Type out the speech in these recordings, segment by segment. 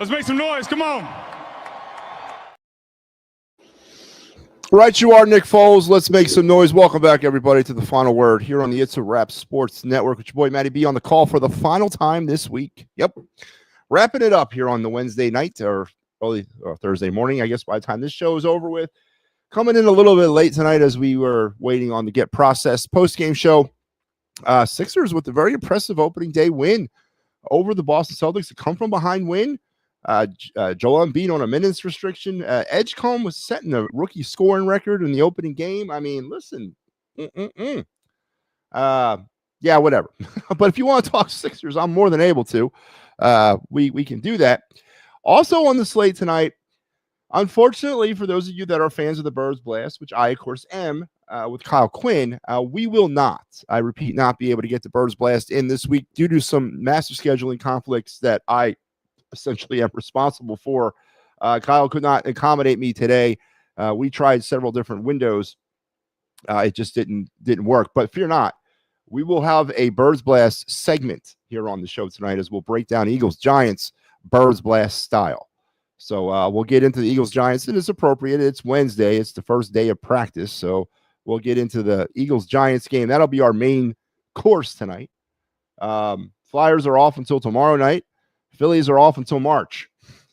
Let's make some noise. Come on. Right, you are, Nick Foles. Let's make some noise. Welcome back, everybody, to the Final Word here on the It's a Wrap Sports Network with your boy MattyB on the call for the final time this week. Yep, wrapping it up here on the Wednesday night or early Thursday morning, I guess, by the time this show is over with. Coming in a little bit late tonight as we were waiting on the Get Processed post-game show. Sixers with a very impressive opening day win over the Boston Celtics. A come-from-behind win. Joel Embiid on a minutes restriction. Edgecombe was setting a rookie scoring record in the opening game. I mean, listen. Yeah, whatever. But if you want to talk Sixers, I'm more than able to. We can do that. Also on the slate tonight, unfortunately, for those of you that are fans of the Birds Blast, which I, of course, am, with Kyle Quinn, we will not, I repeat, not be able to get the Birds Blast in this week due to some massive scheduling conflicts that I essentially am responsible for. Kyle could not accommodate me today. We tried several different windows. It just didn't work. But fear not, we will have a Birds Blast segment here on the show tonight as we'll break down Eagles-Giants Birds Blast style. So we'll get into the Eagles-Giants. It is appropriate. It's Wednesday. It's the first day of practice. So we'll get into the Eagles-Giants game. That'll be our main course tonight. Flyers are off until tomorrow night. Phillies are off until March.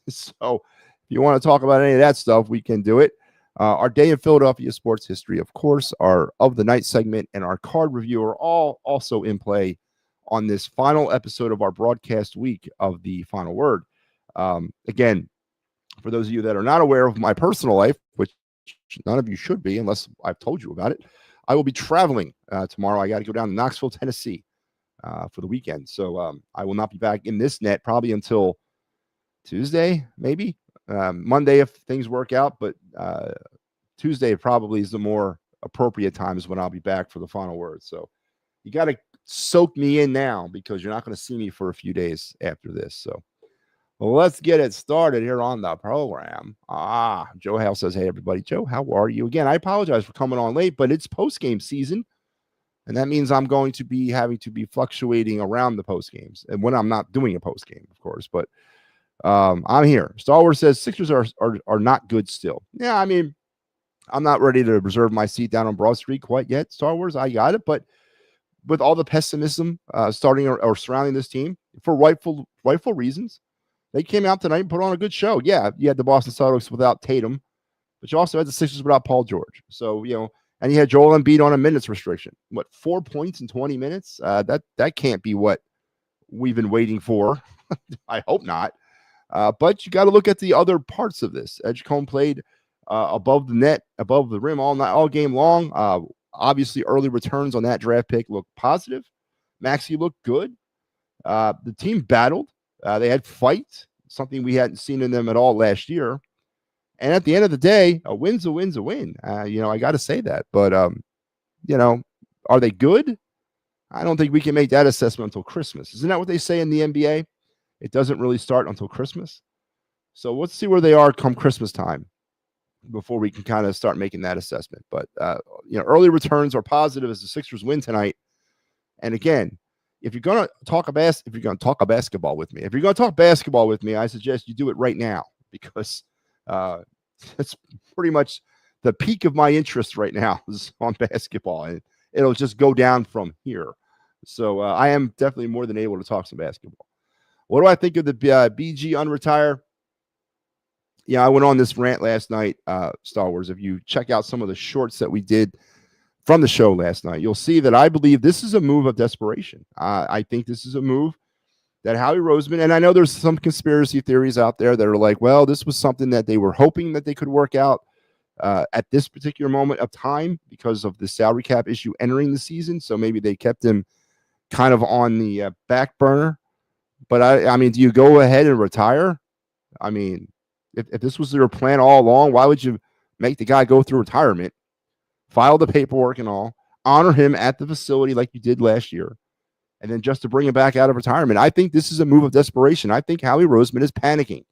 So if you want to talk about any of that stuff, we can do it. Our Day in Philadelphia Sports History, of course, our Of the Night segment and our card review are all also in play on this final episode of our broadcast week of the Final Word. Again, for those of you that are not aware of my personal life, which none of you should be unless I've told you about it, I will be traveling tomorrow. I got to go down to Knoxville, Tennessee for the weekend. So I will not be back in this net probably until Tuesday, maybe. Monday if things work out, but Tuesday probably is the more appropriate time is when I'll be back for the Final Word. So you got to soak me in now because you're not going to see me for a few days after this. So well, let's get it started here on the program. Joe Hale says, hey, everybody. Joe, how are you? Again, I apologize for coming on late, but it's post-game season, and that means I'm going to be having to be fluctuating around the post-games, and when I'm not doing a post-game, of course, but I'm here. Star Wars says Sixers are not good still. Yeah, I mean, I'm not ready to reserve my seat down on Broad Street quite yet. Star Wars, I got it, but with all the pessimism starting or surrounding this team for rightful reasons, they came out tonight and put on a good show. Yeah, you had the Boston Celtics without Tatum, but you also had the Sixers without Paul George. So, and you had Joel Embiid on a minutes restriction. What, 4 points in 20 minutes? That can't be what we've been waiting for. I hope not. But you got to look at the other parts of this. Edgecombe played above the net, above the rim all game long. Obviously, early returns on that draft pick looked positive. Maxey looked good. The team battled. They had fight, something we hadn't seen in them at all last year. And at the end of the day, a win's a win's a win. I got to say that. But, are they good? I don't think we can make that assessment until Christmas. Isn't that what they say in the NBA? It doesn't really start until Christmas. So let's see where they are come Christmas time before we can kind of start making that assessment. But, early returns are positive as the Sixers win tonight. And again, if you're going to talk basketball with me, I suggest you do it right now because it's pretty much the peak of my interest right now is on basketball, and it'll just go down from here. So I am definitely more than able to talk some basketball. What do I think of the BG unretire? Yeah, I went on this rant last night, Star Wars. If you check out some of the shorts that we did from the show last night, you'll see that I believe this is a move of desperation. I think this is a move that Howie Roseman, and I know there's some conspiracy theories out there that are like, well, this was something that they were hoping that they could work out at this particular moment of time because of the salary cap issue entering the season. So maybe they kept him kind of on the back burner. But I mean, do you go ahead and retire? I mean, if this was their plan all along, why would you make the guy go through retirement, file the paperwork and all, honor him at the facility like you did last year, and then just to bring him back out of retirement? I think this is a move of desperation. I think Howie Roseman is panicking.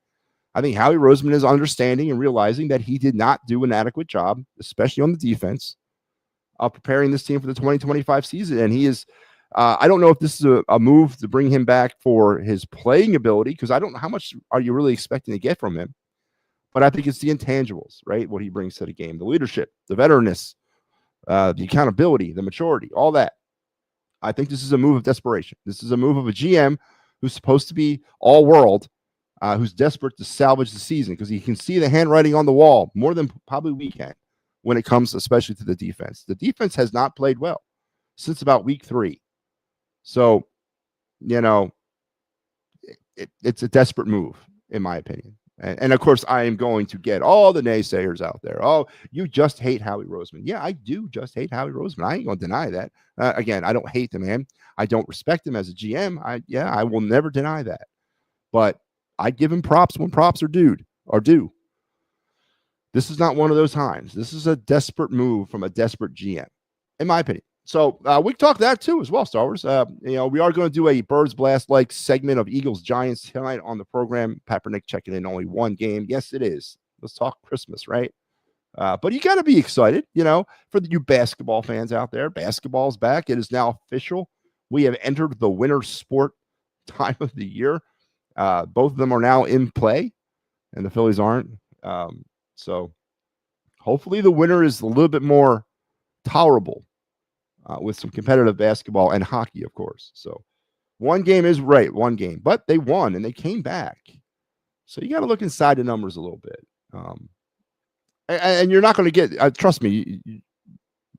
I think Howie Roseman is understanding and realizing that he did not do an adequate job, especially on the defense, of preparing this team for the 2025 season. And he is I don't know if this is a move to bring him back for his playing ability, because I don't know how much are you really expecting to get from him. But I think it's the intangibles, right? What he brings to the game, the leadership, the veteranness, the accountability, the maturity, all that. I think this is a move of desperation. This is a move of a GM who's supposed to be all world, who's desperate to salvage the season because he can see the handwriting on the wall more than probably we can when it comes especially to the defense. The defense has not played well since about week 3. So, it's a desperate move, in my opinion. And of course, I am going to get all the naysayers out there. Oh, you just hate Howie Roseman. Yeah, I do just hate Howie Roseman. I ain't going to deny that. Again, I don't hate the man. I don't respect him as a GM. I will never deny that. But I give him props when props are due. This is not one of those times. This is a desperate move from a desperate GM, in my opinion. So we can talk that too as well, Star Wars. We are going to do a Birds Blast-like segment of Eagles-Giants tonight on the program. Peppernick checking in only one game. Yes, it is. Let's talk Christmas, right? But you got to be excited, for you basketball fans out there. Basketball's back. It is now official. We have entered the winter sport time of the year. Both of them are now in play, and the Phillies aren't. So hopefully the winter is a little bit more tolerable. With some competitive basketball and hockey, of course. So one game, but they won and they came back. So you got to look inside the numbers a little bit. And you're not going to get, trust me,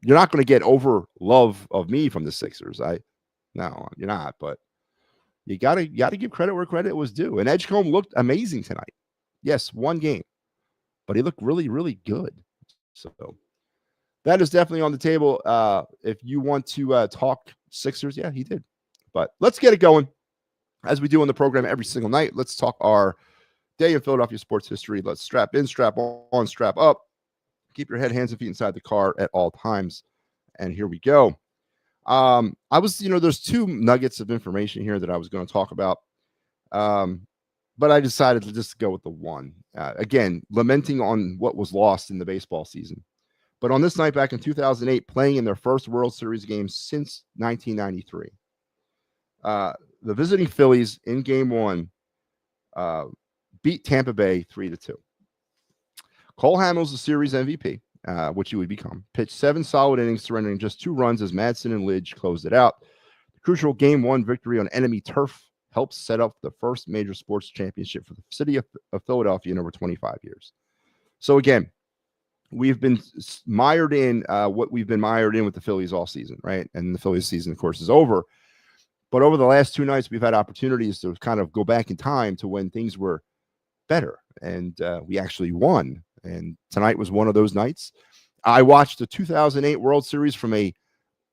you're not going to get over love of me from the Sixers. No, you're not, but you got to give credit where credit was due. And Edgecombe looked amazing tonight. Yes, one game, but he looked really, really good. So that is definitely on the table. If you want to talk Sixers, yeah, he did. But let's get it going. As we do on the program every single night, let's talk our day in Philadelphia sports history. Let's strap in, strap on, strap up. Keep your head, hands, and feet inside the car at all times. And here we go. There's 2 nuggets of information here that I was going to talk about. But I decided to just go with the one. Again, lamenting on what was lost in the baseball season. But on this night back in 2008, playing in their first World Series game since 1993, the visiting Phillies in Game 1 beat Tampa Bay 3-2. Cole Hamels, the series MVP, which he would become, pitched 7 solid innings, surrendering just 2 runs as Madsen and Lidge closed it out. The crucial Game 1 victory on enemy turf helped set up the first major sports championship for the city of Philadelphia in over 25 years. So again, we've been mired in what we've been mired in with the Phillies all season, right? And the Phillies season, of course, is over. But over the last 2 nights, we've had opportunities to kind of go back in time to when things were better. And we actually won. And tonight was one of those nights. I watched the 2008 World Series from I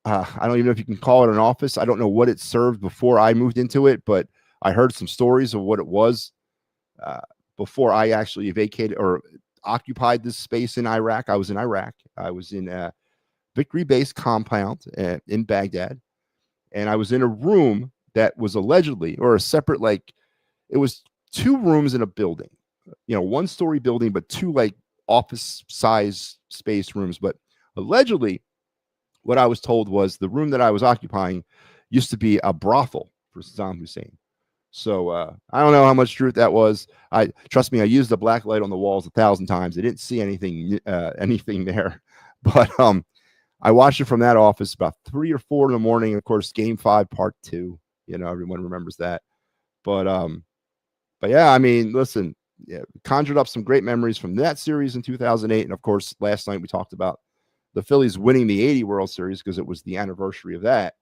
don't even know if you can call it an office. I don't know what it served before I moved into it, but I heard some stories of what it was before I actually vacated or occupied this space in Iraq. I was in Iraq. I was in a Victory Base compound in Baghdad. And I was in a room that was allegedly, or a separate, it was 2 rooms in a building, 1-story building, but 2 office size space rooms. But allegedly, what I was told was the room that I was occupying used to be a brothel for Saddam Hussein. So I don't know how much truth that was. Trust me, I used the black light on the walls 1,000 times. I didn't see anything there, but I watched it from that office about 3 or 4 in the morning. Of course, Game 5, Part 2. Everyone remembers that. But yeah, I mean, listen, conjured up some great memories from that series in 2008, and of course, last night we talked about the Phillies winning the '80 World Series because it was the anniversary of that.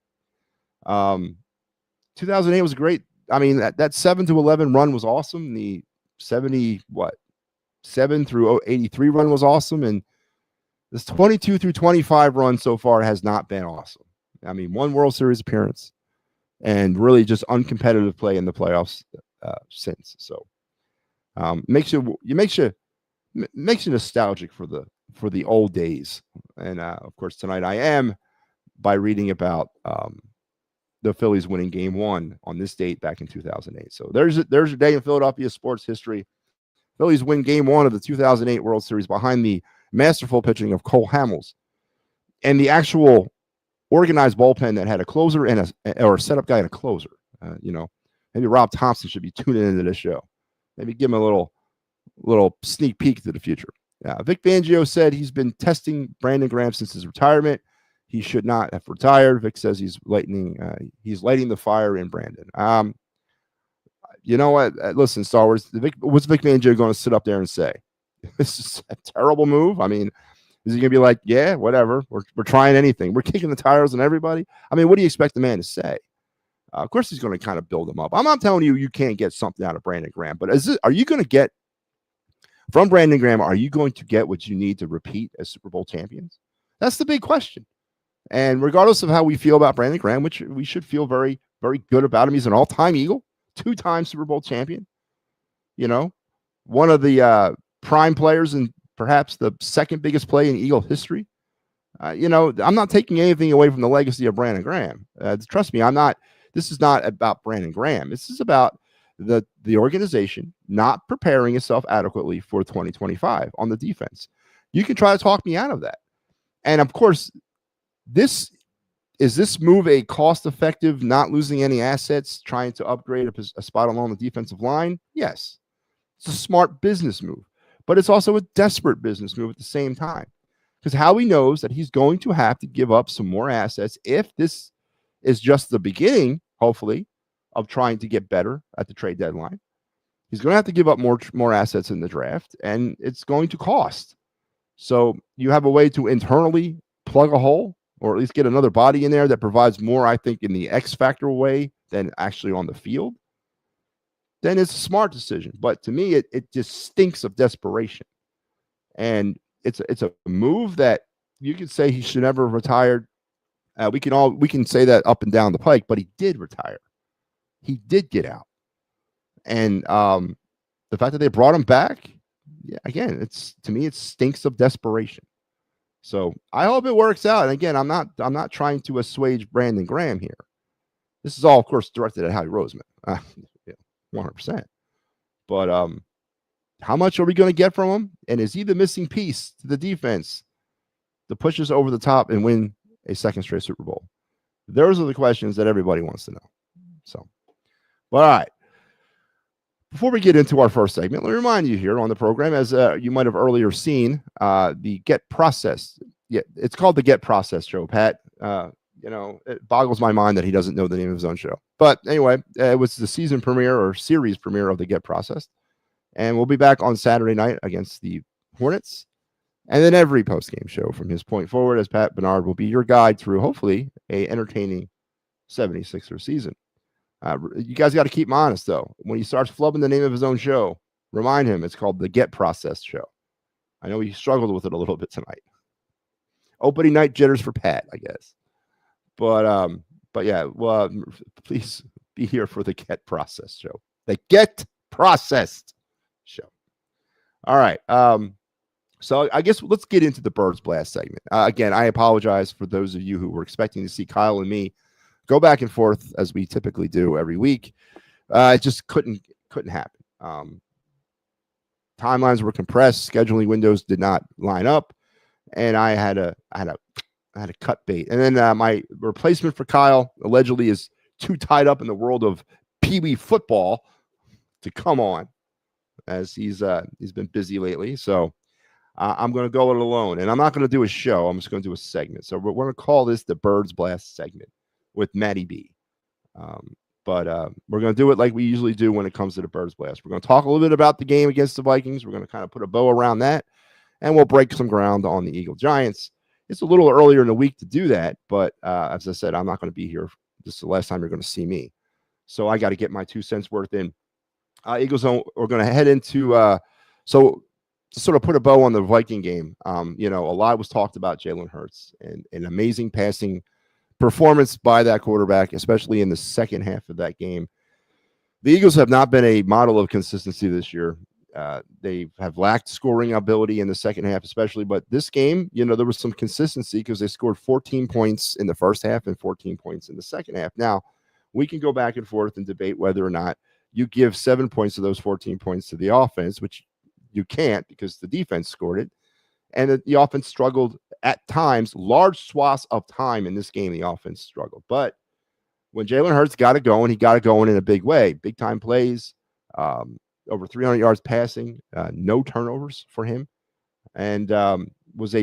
2008 was great. I mean, that 7-11 run was awesome. The 7 through 83 run was awesome. And this 22 through 25 run so far has not been awesome. I mean, 1 World Series appearance and really just uncompetitive play in the playoffs since. So makes you nostalgic for the old days. And of course, tonight I am by reading about the Phillies winning Game 1 on this date back in 2008. So there's a day in Philadelphia sports history. Phillies win Game 1 of the 2008 World Series behind the masterful pitching of Cole Hamels. And the actual organized bullpen that had a closer and or a setup guy and a closer. Maybe Rob Thompson should be tuning into this show. Maybe give him a little sneak peek to the future. Vic Fangio said he's been testing Brandon Graham since his retirement. He should not have retired. Vic says he's lighting the fire in Brandon. You know what? Listen, Star Wars, what's Vic Fangio going to sit up there and say? This is a terrible move. I mean, is he going to be like, yeah, whatever. We're trying anything. We're kicking the tires on everybody. I mean, what do you expect the man to say? Of course, he's going to kind of build him up. I'm not telling you can't get something out of Brandon Graham, but are you going to get from Brandon Graham? Are you going to get what you need to repeat as Super Bowl champions? That's the big question. And regardless of how we feel about Brandon Graham, which we should feel very, very good about him, he's an all-time Eagle, 2-time Super Bowl champion. One of the prime players and perhaps the second biggest play in Eagle history. I'm not taking anything away from the legacy of Brandon Graham. Trust me, I'm not. This is not about Brandon Graham. This is about the organization not preparing itself adequately for 2025 on the defense. You can try to talk me out of that. And of course, this move a cost-effective, not losing any assets, trying to upgrade a spot along the defensive line? Yes. It's a smart business move, but it's also a desperate business move at the same time. Because Howie knows that he's going to have to give up some more assets if this is just the beginning, hopefully, of trying to get better at the trade deadline. He's going to have to give up more assets in the draft, and it's going to cost. So you have a way to internally plug a hole, or at least get another body in there that provides more, I think, in the X factor way than actually on the field. Then it's a smart decision. But to me, it just stinks of desperation. And it's a move that you could say he should never have retired. We can say that up and down the pike, but he did retire. He did get out. And the fact that they brought him back, again, to me, it stinks of desperation. So I hope it works out. And again, I'm not trying to assuage Brandon Graham here. This is all, of course, directed at Howie Roseman, 100%. But how much are we going to get from him? And is he the missing piece to the defense to push us over the top and win a second straight Super Bowl? Those are the questions that everybody wants to know. So, all right. Before we get into our first segment, let me remind you here on the program, as you might have earlier seen, the Get Processed. Yeah, it's called the Get Processed Show, Pat. It boggles my mind that he doesn't know the name of his own show. But anyway, it was the season premiere or series premiere of the Get Processed. And we'll be back on Saturday night against the Hornets. And then every post-game show from his point forward, as Pat Bernard will be your guide through, hopefully, a entertaining 76er season. You guys got to keep him honest, though. When he starts flubbing the name of his own show, remind him it's called the Get Processed Show. I know he struggled with it a little bit tonight. Opening night jitters for Pat, I guess. But yeah, well, please be here for the Get Processed Show. The Get Processed Show. All right. So I guess let's get into the Birds Blast segment. Again, I apologize for those of you who were expecting to see Kyle and me go back and forth as we typically do every week. It just couldn't happen. Timelines were compressed. Scheduling windows did not line up, and I had a cut bait. And then my replacement for Kyle allegedly is too tied up in the world of Pee Wee football to come on, as he's been busy lately. So I'm going to go it alone, and I'm not going to do a show. I'm just going to do a segment. So we're going to call this the Birds Blast segment with MattyB. But we're going to do it like we usually do when it comes to the Birds Blast. We're going to talk a little bit about the game against the Vikings. We're going to kind of put a bow around that, and we'll break some ground on the Eagle Giants. It's a little earlier in the week to do that, but as I said, I'm not going to be here. This is the last time you're going to see me. So I got to get my 2 cents worth in. Eagles, we're going to head into so to sort of put a bow on the Viking game. A lot was talked about Jalen Hurts and an amazing passing performance by that quarterback, especially in the second half of that game. The Eagles have not been a model of consistency this year. They have lacked scoring ability in the second half, especially. But this game, there was some consistency because they scored 14 points in the first half and 14 points in the second half. Now, we can go back and forth and debate whether or not you give 7 points of those 14 points to the offense, which you can't because the defense scored it. And the offense struggled at times, large swaths of time in this game. The offense struggled. But when Jalen Hurts got it going, he got it going in a big way. Big time plays, over 300 yards passing, no turnovers for him, and was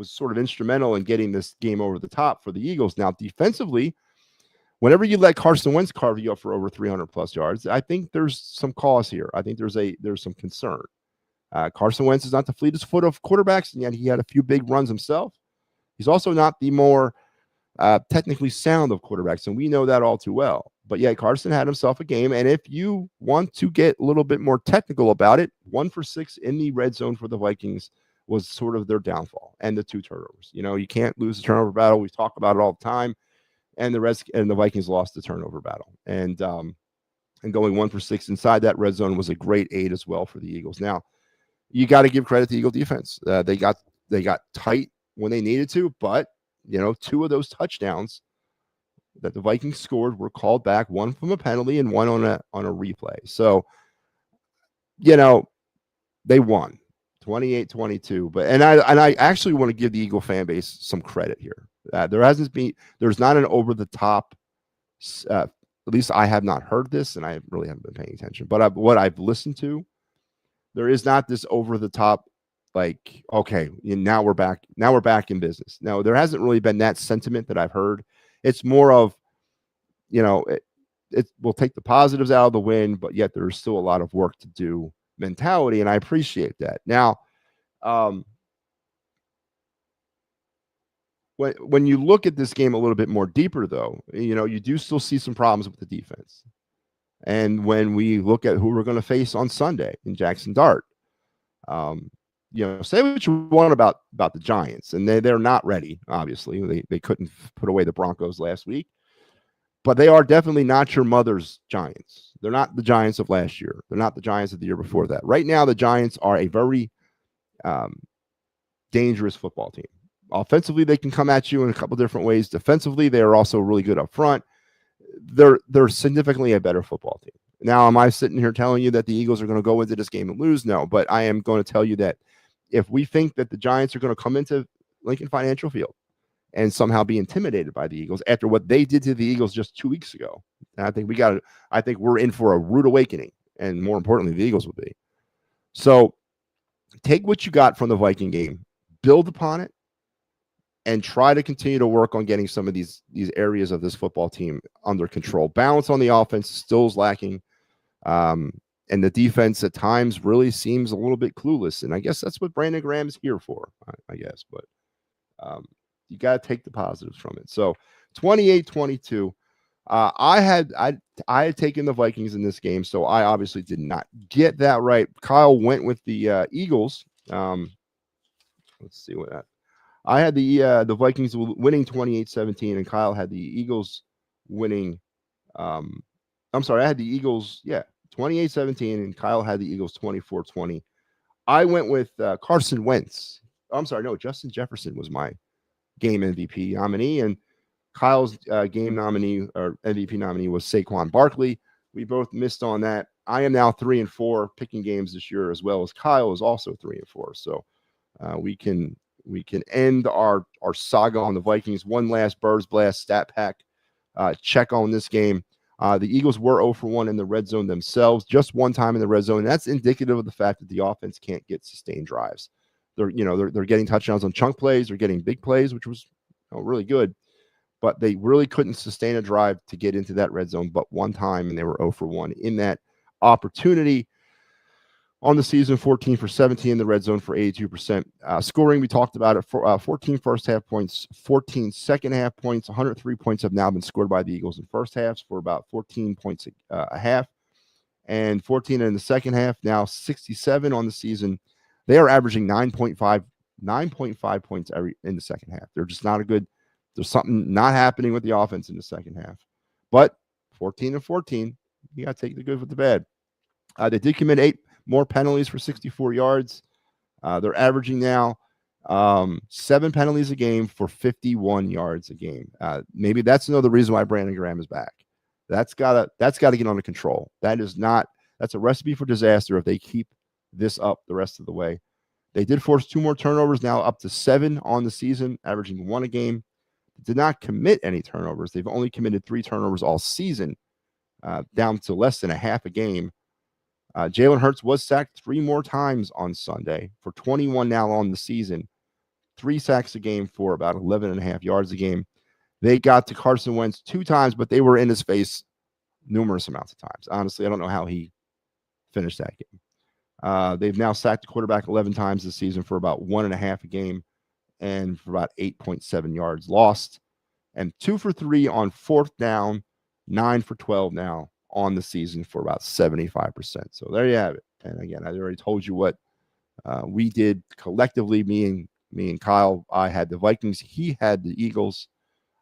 sort of instrumental in getting this game over the top for the Eagles. Now, defensively, whenever you let Carson Wentz carve you up for over 300 plus yards, I think there's some cause here. I think there's some concern. Carson Wentz is not the fleetest foot of quarterbacks, and yet he had a few big runs himself. He's also not the more technically sound of quarterbacks, and we know that all too well. But yet Carson had himself a game, and if you want to get a little bit more technical about it, 1 for 6 in the red zone for the Vikings was sort of their downfall, and the 2 turnovers. You can't lose the turnover battle. We talk about it all the time, and the Vikings lost the turnover battle, and going 1 for 6 inside that red zone was a great aid as well for the Eagles. Now, you got to give credit to the Eagle defense. They got tight when they needed to, but 2 of those touchdowns that the Vikings scored were called back, one from a penalty and one on a replay. So, they won 28-22. But I actually want to give the Eagle fan base some credit here. There's not an over the top. At least I have not heard this, and I really haven't been paying attention. But what I've listened to, there is not this over the top, like, okay, now we're back in business. No, there hasn't really been that sentiment that I've heard. It's more of, it will take the positives out of the win, but yet there's still a lot of work to do mentality, and I appreciate that. Now, when you look at this game a little bit more deeper, though, you do still see some problems with the defense. And when we look at who we're going to face on Sunday in Jackson Dart, say what you want about the Giants, and they're not ready. Obviously, they couldn't put away the Broncos last week, but they are definitely not your mother's Giants. They're not the Giants of last year. They're not the Giants of the year before that. Right now, the Giants are a very dangerous football team. Offensively, they can come at you in a couple different ways. Defensively, they are also really good up front. They're significantly a better football team. Now, am I sitting here telling you that the Eagles are going to go into this game and lose? No, but I am going to tell you that if we think that the Giants are going to come into Lincoln Financial Field and somehow be intimidated by the Eagles after what they did to the Eagles just 2 weeks ago, I think we're in for a rude awakening, and more importantly, the Eagles will be. So take what you got from the Viking game, build upon it, and try to continue to work on getting some of these areas of this football team under control. Balance on the offense still is lacking. And the defense at times really seems a little bit clueless. And I guess that's what Brandon Graham's here for, I guess. But you got to take the positives from it. So 28-22. I had taken the Vikings in this game, so I obviously did not get that right. Kyle went with the Eagles. Let's see what that. I had the Vikings winning 28-17, and Kyle had the Eagles winning. I'm sorry, I had the Eagles, 28-17, and Kyle had the Eagles 24-20. I went with Carson Wentz. I'm sorry, no, Justin Jefferson was my game MVP nominee, and Kyle's game nominee or MVP nominee was Saquon Barkley. We both missed on that. I am now 3-4 picking games this year, as well as Kyle is also 3-4. So we can end our saga on the Vikings. One last Birds Blast stat pack check on this game. The Eagles were 0 for 1 in the red zone themselves, just one time in the red zone. And that's indicative of the fact that the offense can't get sustained drives. They're getting touchdowns on chunk plays, they're getting big plays, which was really good, but they really couldn't sustain a drive to get into that red zone but one time, and they were 0 for 1 in that opportunity. On the season, 14 for 17 in the red zone for 82%. Scoring, we talked about it, for 14 first half points, 14 second half points. 103 points have now been scored by the Eagles in first halves for about 14 points a half, and 14 in the second half, now 67 on the season. They are averaging 9.5 points in the second half. They're just not there's something not happening with the offense in the second half. But 14-14, you got to take the good with the bad. They did commit 8 more penalties for 64 yards. They're averaging now 7 penalties a game for 51 yards a game. Maybe that's another reason why Brandon Graham is back. That's gotta get under control. That's a recipe for disaster if they keep this up the rest of the way. They did force 2 more turnovers, now up to 7 on the season, averaging 1 a game. They did not commit any turnovers. They've only committed 3 turnovers all season, down to less than a half a game. Jalen Hurts was sacked 3 more times on Sunday for 21 now on the season. 3 sacks a game for about 11.5 yards a game. They got to Carson Wentz 2 times, but they were in his face numerous amounts of times. Honestly, I don't know how he finished that game. They've now sacked the quarterback 11 times this season for about 1.5 a game and for about 8.7 yards lost. And 2 for 3 on 4th down, 9 for 12 now on the season for about 75%. So there you have it. And again, I already told you what we did collectively, me and Kyle. I had the Vikings. He had the Eagles.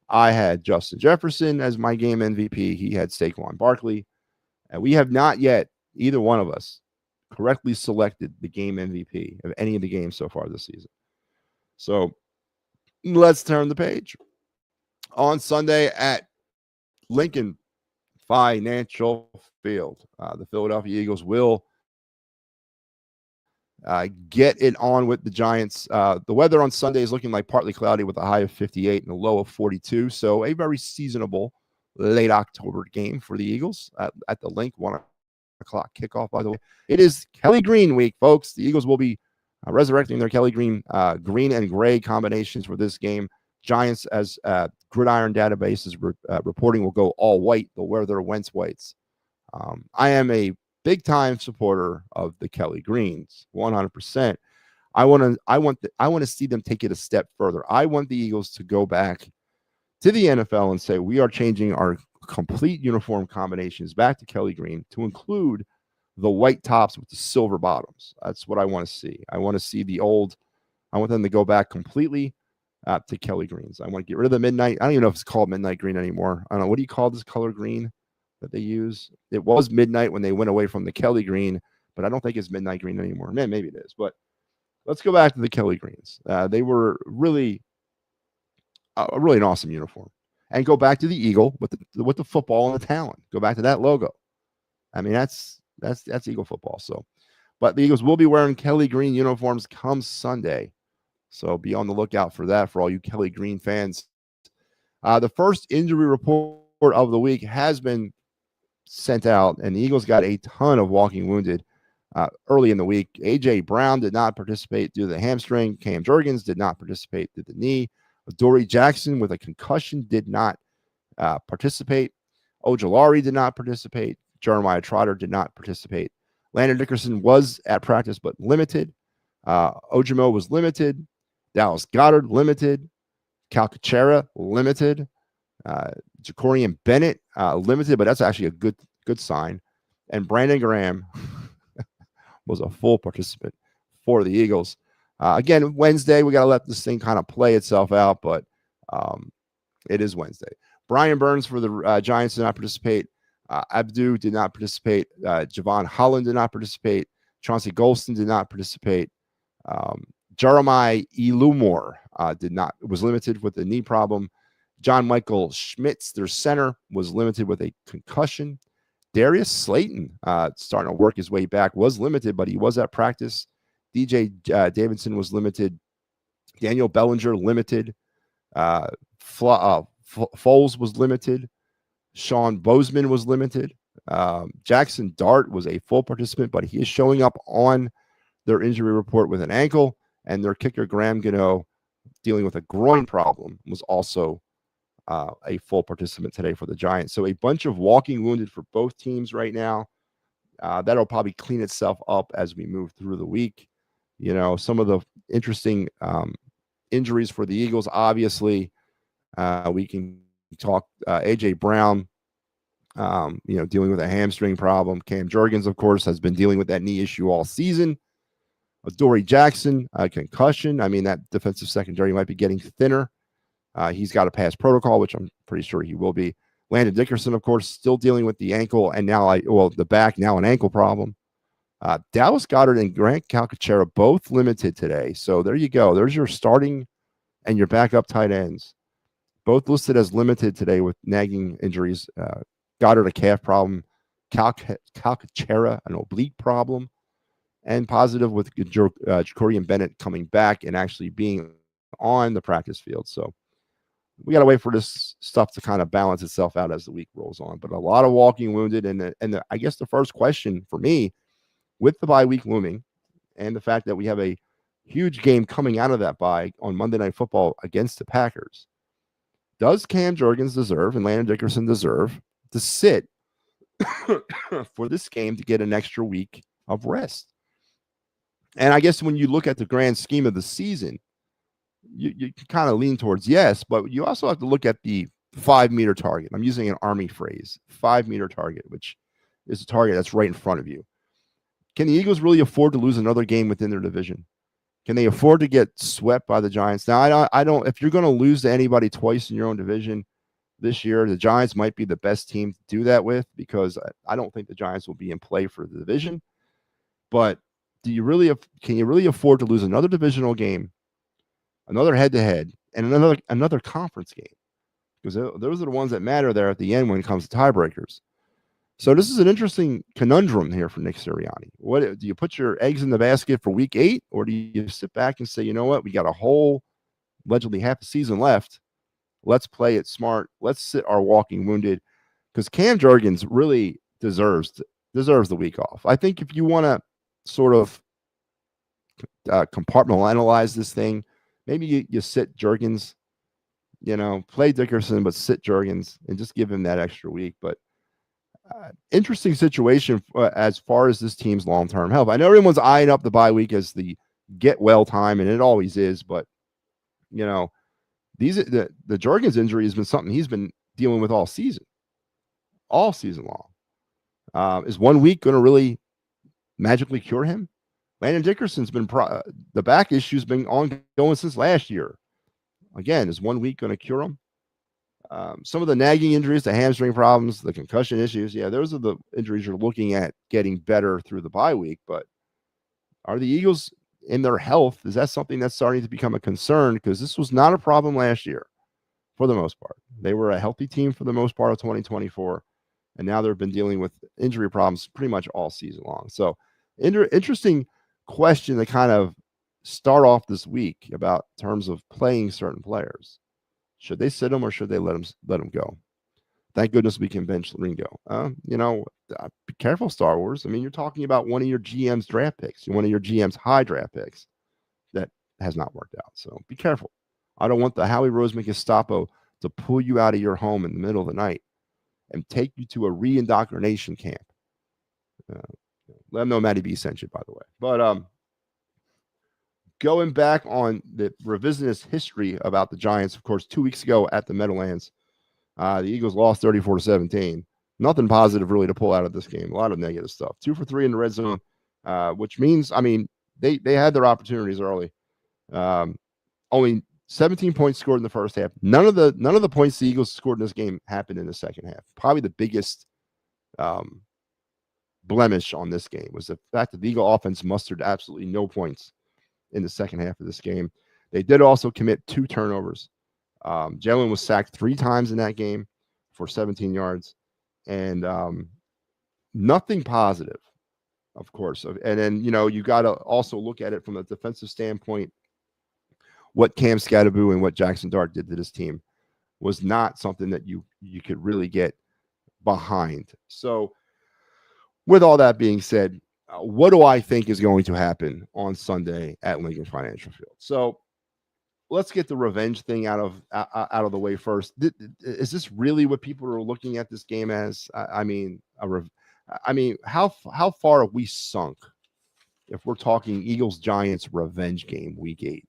I had Justin Jefferson as my game MVP. He had Saquon Barkley. And we have not yet, either one of us, correctly selected the game MVP of any of the games so far this season. So let's turn the page. On Sunday at Lincoln Financial Field, the Philadelphia Eagles will get it on with the Giants. The weather on Sunday is looking like partly cloudy with a high of 58 and a low of 42. So a very seasonable late October game for the Eagles at the Link, 1 o'clock kickoff, by the way. It is Kelly Green week, folks. The Eagles will be resurrecting their Kelly Green green and gray combinations for this game. Giants, as Gridiron Database is reporting, will go all white. They'll wear their Wentz whites. I am a big-time supporter of the Kelly Greens, 100%. I want to see them take it a step further. I want the Eagles to go back to the NFL and say we are changing our complete uniform combinations back to Kelly Green to include the white tops with the silver bottoms. That's what I want to see. I want to see the old. I want them to go back completely to Kelly Greens. I want to get rid of the midnight. I don't even know if it's called midnight green anymore. I don't know. What do you call this color green that they use? It was midnight when they went away from the Kelly Green, but I don't think it's midnight green anymore. Man, maybe it is. But let's go back to the Kelly Greens. They were really an awesome uniform. And go back to the Eagle with the football and the talent. Go back to that logo. I mean, that's Eagle football. So, but the Eagles will be wearing Kelly Green uniforms come Sunday. So be on the lookout for that for all you Kelly Green fans. The first injury report of the week has been sent out, and the Eagles got a ton of walking wounded early in the week. A.J. Brown did not participate due to the hamstring. Cam Jurgens did not participate due to the knee. Dory Jackson with a concussion did not participate. Ojulari did not participate. Jeremiah Trotter did not participate. Landon Dickerson was at practice but limited. Ojimo was limited. Dallas Goedert limited. Cal Kachera limited. Jacorian Bennett limited, but that's actually a good sign. And Brandon Graham was a full participant for the Eagles. Again, Wednesday, we got to let this thing kind of play itself out, but it is Wednesday. Brian Burns for the Giants did not participate. Abdu did not participate. Javon Holland did not participate. Chauncey Golston did not participate. Jeremiah Elumore was limited with a knee problem. John Michael Schmitz, their center, was limited with a concussion. Darius Slayton, starting to work his way back, was limited, but he was at practice. DJ Davidson was limited. Daniel Bellinger limited. Foles was limited. Sean Bozeman was limited. Jackson Dart was a full participant, but he is showing up on their injury report with an ankle. And their kicker, Graham Gano, dealing with a groin problem, was also a full participant today for the Giants. So a bunch of walking wounded for both teams right now. That'll probably clean itself up as we move through the week. You know, some of the interesting injuries for the Eagles, obviously, we can talk A.J. Brown, dealing with a hamstring problem. Cam Jurgens, of course, has been dealing with that knee issue all season. Dory Jackson, concussion. I mean, that defensive secondary might be getting thinner. He's got a pass protocol, which I'm pretty sure he will be. Landon Dickerson, of course, still dealing with the ankle, and now the back, now an ankle problem. Dallas Goedert and Grant Calcaterra both limited today. So there you go. There's your starting and your backup tight ends. Both listed as limited today with nagging injuries. Goddard, a calf problem. Calcaterra, an oblique problem. and positive with Jacorian Bennett coming back and actually being on the practice field. So we got to wait for this stuff to kind of balance itself out as the week rolls on. But a lot of walking wounded, and I guess the first question for me, with the bye week looming, and the fact that we have a huge game coming out of that bye on Monday Night Football against the Packers, does Cam Jurgens deserve and Landon Dickerson deserve to sit for this game to get an extra week of rest? And I guess when you look at the grand scheme of the season, you can kind of lean towards yes, but you also have to look at the 5-meter target. I'm using an Army phrase, 5-meter target, which is a target that's right in front of you. Can the Eagles really afford to lose another game within their division? Can they afford to get swept by the Giants? Now, I don't. If you're going to lose to anybody twice in your own division this year, the Giants might be the best team to do that with, because I don't think the Giants will be in play for the division. But can you really afford to lose another divisional game, another head-to-head, and another conference game? Because those are the ones that matter there at the end when it comes to tiebreakers. So this is an interesting conundrum here for Nick Sirianni. What do you put your eggs in the basket for week 8, or do you sit back and say, you know what, we got a whole allegedly half a season left. Let's play it smart. Let's sit our walking wounded, because Cam Jurgens really deserves the week off. I think if you want to sort of compartmentalize this thing, maybe you sit Jurgens, play Dickerson, but sit Jurgens and just give him that extra week. But interesting situation as far as this team's long-term health. I know everyone's eyeing up the bye week as the get well time, and it always is, but the Jurgens injury has been something he's been dealing with all season long. Is 1 week going to really magically cure him? Landon Dickerson's been the back issue's been ongoing since last year. Again, is 1 week going to cure him? Some of the nagging injuries, the hamstring problems, the concussion issues, those are the injuries you're looking at getting better through the bye week. But are the Eagles in their health? Is that something that's starting to become a concern? Because this was not a problem last year for the most part. They were a healthy team for the most part of 2024, and now they've been dealing with injury problems pretty much all season long. So interesting question to kind of start off this week about terms of playing certain players. Should they sit him, or should they let him go? Thank goodness we can bench Ringo. Be careful, Star Wars. I mean, you're talking about one of your GM's draft picks, one of your GM's high draft picks that has not worked out. So be careful. I don't want the Howie Roseman Gestapo to pull you out of your home in the middle of the night and take you to a re-indoctrination camp. Let them know MattyB sent you, by the way. But going back on the revisionist history about the Giants, of course, 2 weeks ago at the Meadowlands, the Eagles lost 34-17. Nothing positive really to pull out of this game. A lot of negative stuff. 2 for 3 in the red zone, which means, they had their opportunities early. Only 17 points scored in the first half. None of the points the Eagles scored in this game happened in the second half. Probably the biggest blemish on this game was the fact that the Eagle offense mustered absolutely no points in the second half of this game. They did also commit 2 turnovers. Jalen was sacked 3 times in that game for 17 yards, and nothing positive, of course. And then, you got to also look at it from a defensive standpoint. What Cam Scatterbu and what Jackson Dart did to this team was not something that you could really get behind. So with all that being said, what do I think is going to happen on Sunday at Lincoln Financial Field? So let's get the revenge thing out of the way first. Is this really what people are looking at this game as? How far have we sunk if we're talking Eagles Giants revenge game week 8?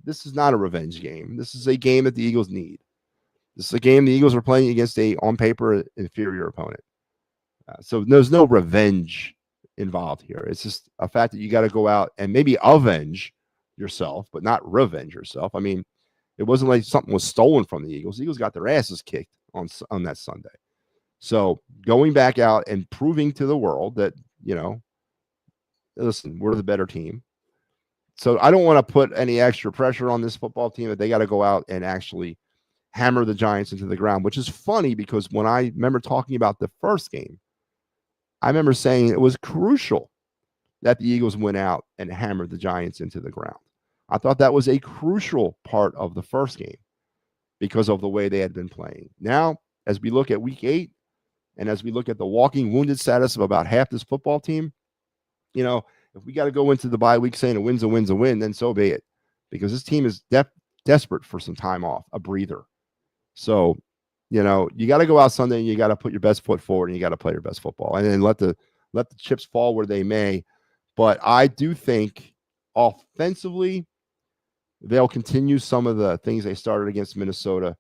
This is not a revenge game. This is a game that the Eagles need. This is a game the Eagles are playing against a, on paper, inferior opponent. So there's no revenge involved here. It's just a fact that you got to go out and maybe avenge yourself, but not revenge yourself. It wasn't like something was stolen from the Eagles. The Eagles got their asses kicked on that Sunday. So going back out and proving to the world that, listen, we're the better team. So I don't want to put any extra pressure on this football team that they got to go out and actually hammer the Giants into the ground, which is funny because when I remember talking about the first game, I remember saying it was crucial that the Eagles went out and hammered the Giants into the ground. I thought that was a crucial part of the first game because of the way they had been playing. Now, as we look at week 8 and as we look at the walking wounded status of about half this football team, if we got to go into the bye week saying a win's a win, then so be it, because this team is desperate for some time off, a breather. So, you got to go out Sunday and you got to put your best foot forward and you got to play your best football, and then let the chips fall where they may. But I do think offensively, they'll continue some of the things they started against Minnesota.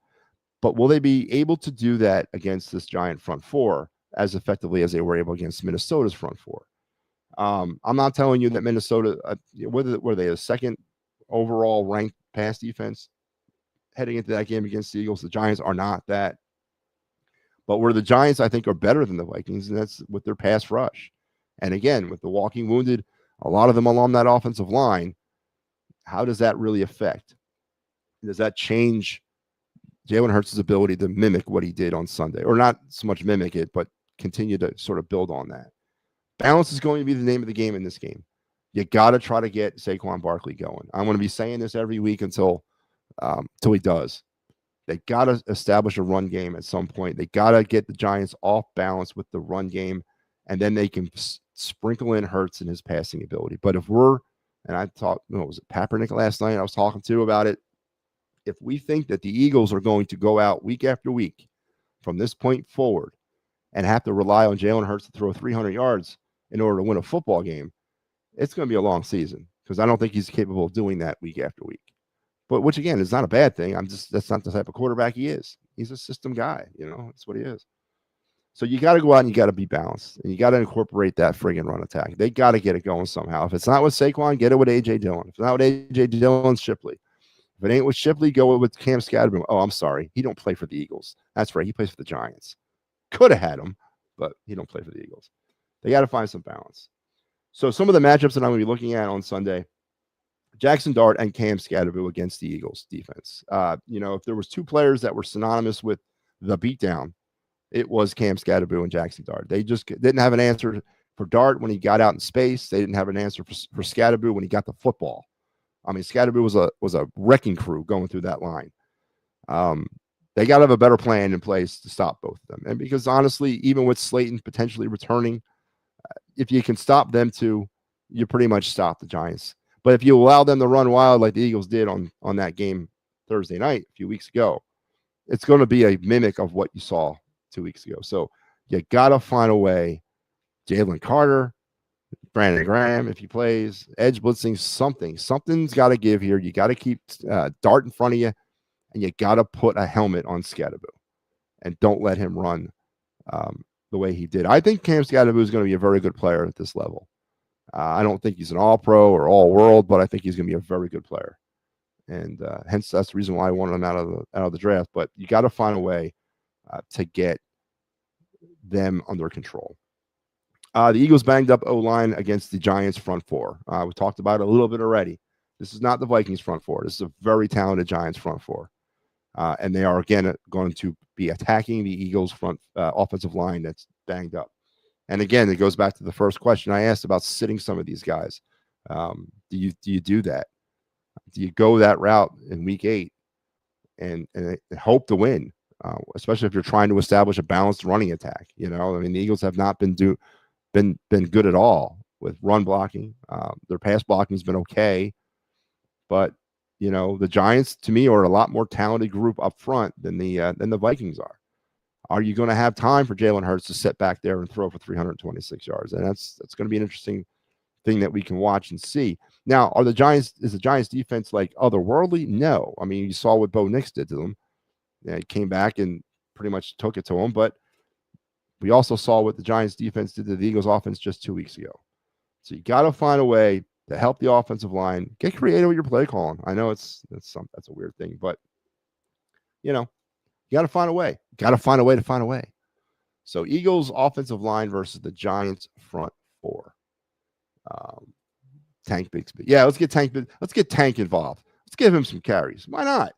But will they be able to do that against this Giant front four as effectively as they were able against Minnesota's front four? I'm not telling you that Minnesota, were they a second overall ranked pass defense heading into that game against the Eagles? The Giants are not that. But where the Giants, I think, are better than the Vikings, and that's with their pass rush. And again, with the walking wounded, a lot of them along that offensive line, how does that really affect? Does that change Jalen Hurts' ability to mimic what he did on Sunday? Or not so much mimic it, but continue to sort of build on that. Balance is going to be the name of the game in this game. You got to try to get Saquon Barkley going. I'm going to be saying this every week until he does. They got to establish a run game at some point. They got to get the Giants off balance with the run game, and then they can sprinkle in Hurts and his passing ability. But if and I talked, was it Kaepernick last night I was talking to about it? If we think that the Eagles are going to go out week after week from this point forward and have to rely on Jalen Hurts to throw 300 yards in order to win a football game, it's going to be a long season, because I don't think he's capable of doing that week after week. But which, again, is not a bad thing. That's not the type of quarterback he is. He's a system guy. That's what he is. So you got to go out and you got to be balanced, and you got to incorporate that friggin' run attack. They got to get it going somehow. If it's not with Saquon, get it with A.J. Dillon. If it's not with A.J. Dillon, Shipley. If it ain't with Shipley, go with Cam Scatterboom. Oh, I'm sorry. He don't play for the Eagles. That's right. He plays for the Giants. Could have had him, but he don't play for the Eagles. They got to find some balance. So some of the matchups that I'm going to be looking at on Sunday, Jackson Dart and Cam Scatterboom against the Eagles defense. If there was two players that were synonymous with the beatdown, it was Cam Scatterboom and Jackson Dart. They just didn't have an answer for Dart when he got out in space. They didn't have an answer for Scatterboom when he got the football. I mean, Scatterboom was a wrecking crew going through that line. They got to have a better plan in place to stop both of them. And because honestly, even with Slayton potentially returning, if you can stop them two, you pretty much stop the Giants. But if you allow them to run wild like the Eagles did on that game Thursday night a few weeks ago, it's going to be a mimic of what you saw 2 weeks ago. So you got to find a way. Jalen Carter, Brandon Graham, if he plays, edge blitzing, something's got to give here. You got to keep Dart in front of you, and you got to put a helmet on Scatterboom, and don't let him run the way he did. I think Cam Scatterboom is going to be a very good player at this level. I don't think he's an all-pro or all-world, but I think he's going to be a very good player, and hence that's the reason why I wanted him out of the draft. But you got to find a way to get them under control. The Eagles banged up O-line against the Giants front four. We talked about it a little bit already. This is not the Vikings front four. This is a very talented Giants front four. And they are, again, going to be attacking the Eagles front offensive line that's banged up. And again, it goes back to the first question I asked about sitting some of these guys. Do you do that? Do you go that route in week 8 and hope to win? Especially if you're trying to establish a balanced running attack. The Eagles have not been good at all with run blocking. Their pass blocking has been okay, but the Giants to me are a lot more talented group up front than the Vikings are. Are you going to have time for Jalen Hurts to sit back there and throw for 326 yards? And that's going to be an interesting thing that we can watch and see. Now, is the Giants defense like otherworldly? No. I mean, you saw what Bo Nix did to them. He came back and pretty much took it to them, but we also saw what the Giants defense did to the Eagles offense just 2 weeks ago. So you got to find a way to help the offensive line. Get creative with your play calling. I know that's a weird thing, but you got to find a way. Got to find a way to find a way. So Eagles offensive line versus the Giants front four. Tank Bigsby. Yeah, let's get Tank involved. Let's give him some carries. Why not?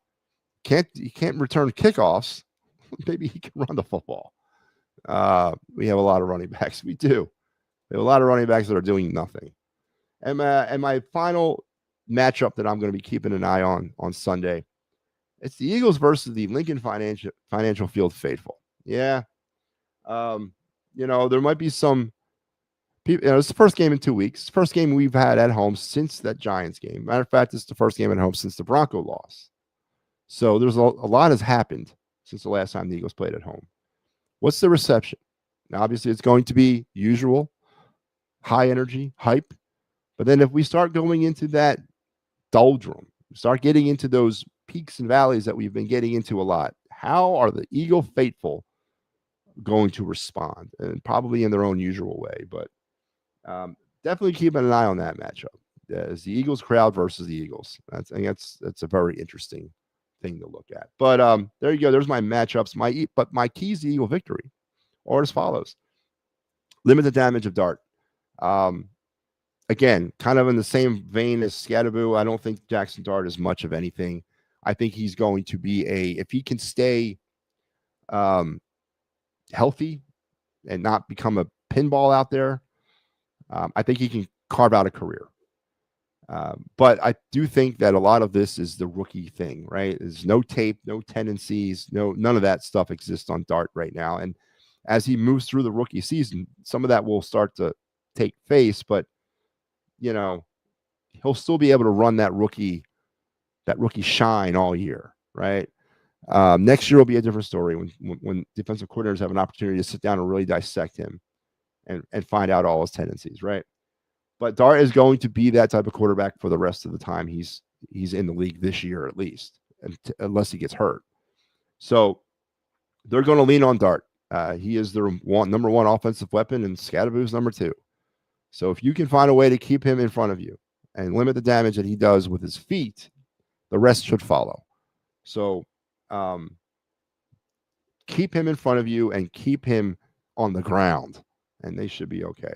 He can't return kickoffs. Maybe he can run the football. We have a lot of running backs. We do. We have a lot of running backs that are doing nothing. And my final matchup that I'm going to be keeping an eye on Sunday, it's the Eagles versus the Lincoln Financial Field faithful. Yeah. There might be some people, it's the first game in 2 weeks. First game we've had at home since that Giants game. Matter of fact, it's the first game at home since the Bronco loss. So there's a lot has happened since the last time the Eagles played at home. What's the reception? Now, obviously, it's going to be usual, high energy, hype. But then if we start going into that doldrum, start getting into those peaks and valleys that we've been getting into a lot, how are the Eagle faithful going to respond? And probably in their own usual way. But definitely keeping an eye on that matchup. As the Eagles crowd versus the Eagles. I think that's a very interesting thing to look at. But there you go. There's my matchups. My keys to Eagle victory are as follows. Limit the damage of Dart. Again, kind of in the same vein as Scatterboo, I don't think Jackson Dart is much of anything. I think he's going to be if he can stay healthy and not become a pinball out there, I think he can carve out a career. But I do think that a lot of this is the rookie thing, right? There's no tape, no tendencies, none of that stuff exists on Dart right now. And as he moves through the rookie season, some of that will start to take face, but he'll still be able to run that rookie shine all year, right? Next year will be a different story when defensive coordinators have an opportunity to sit down and really dissect him and find out all his tendencies, right? But Dart is going to be that type of quarterback for the rest of the time he's in the league this year, at least, unless he gets hurt. So they're going to lean on Dart. He is their number one offensive weapon, and Scatterboo's number two. So if you can find a way to keep him in front of you and limit the damage that he does with his feet, the rest should follow. So keep him in front of you and keep him on the ground, and they should be okay.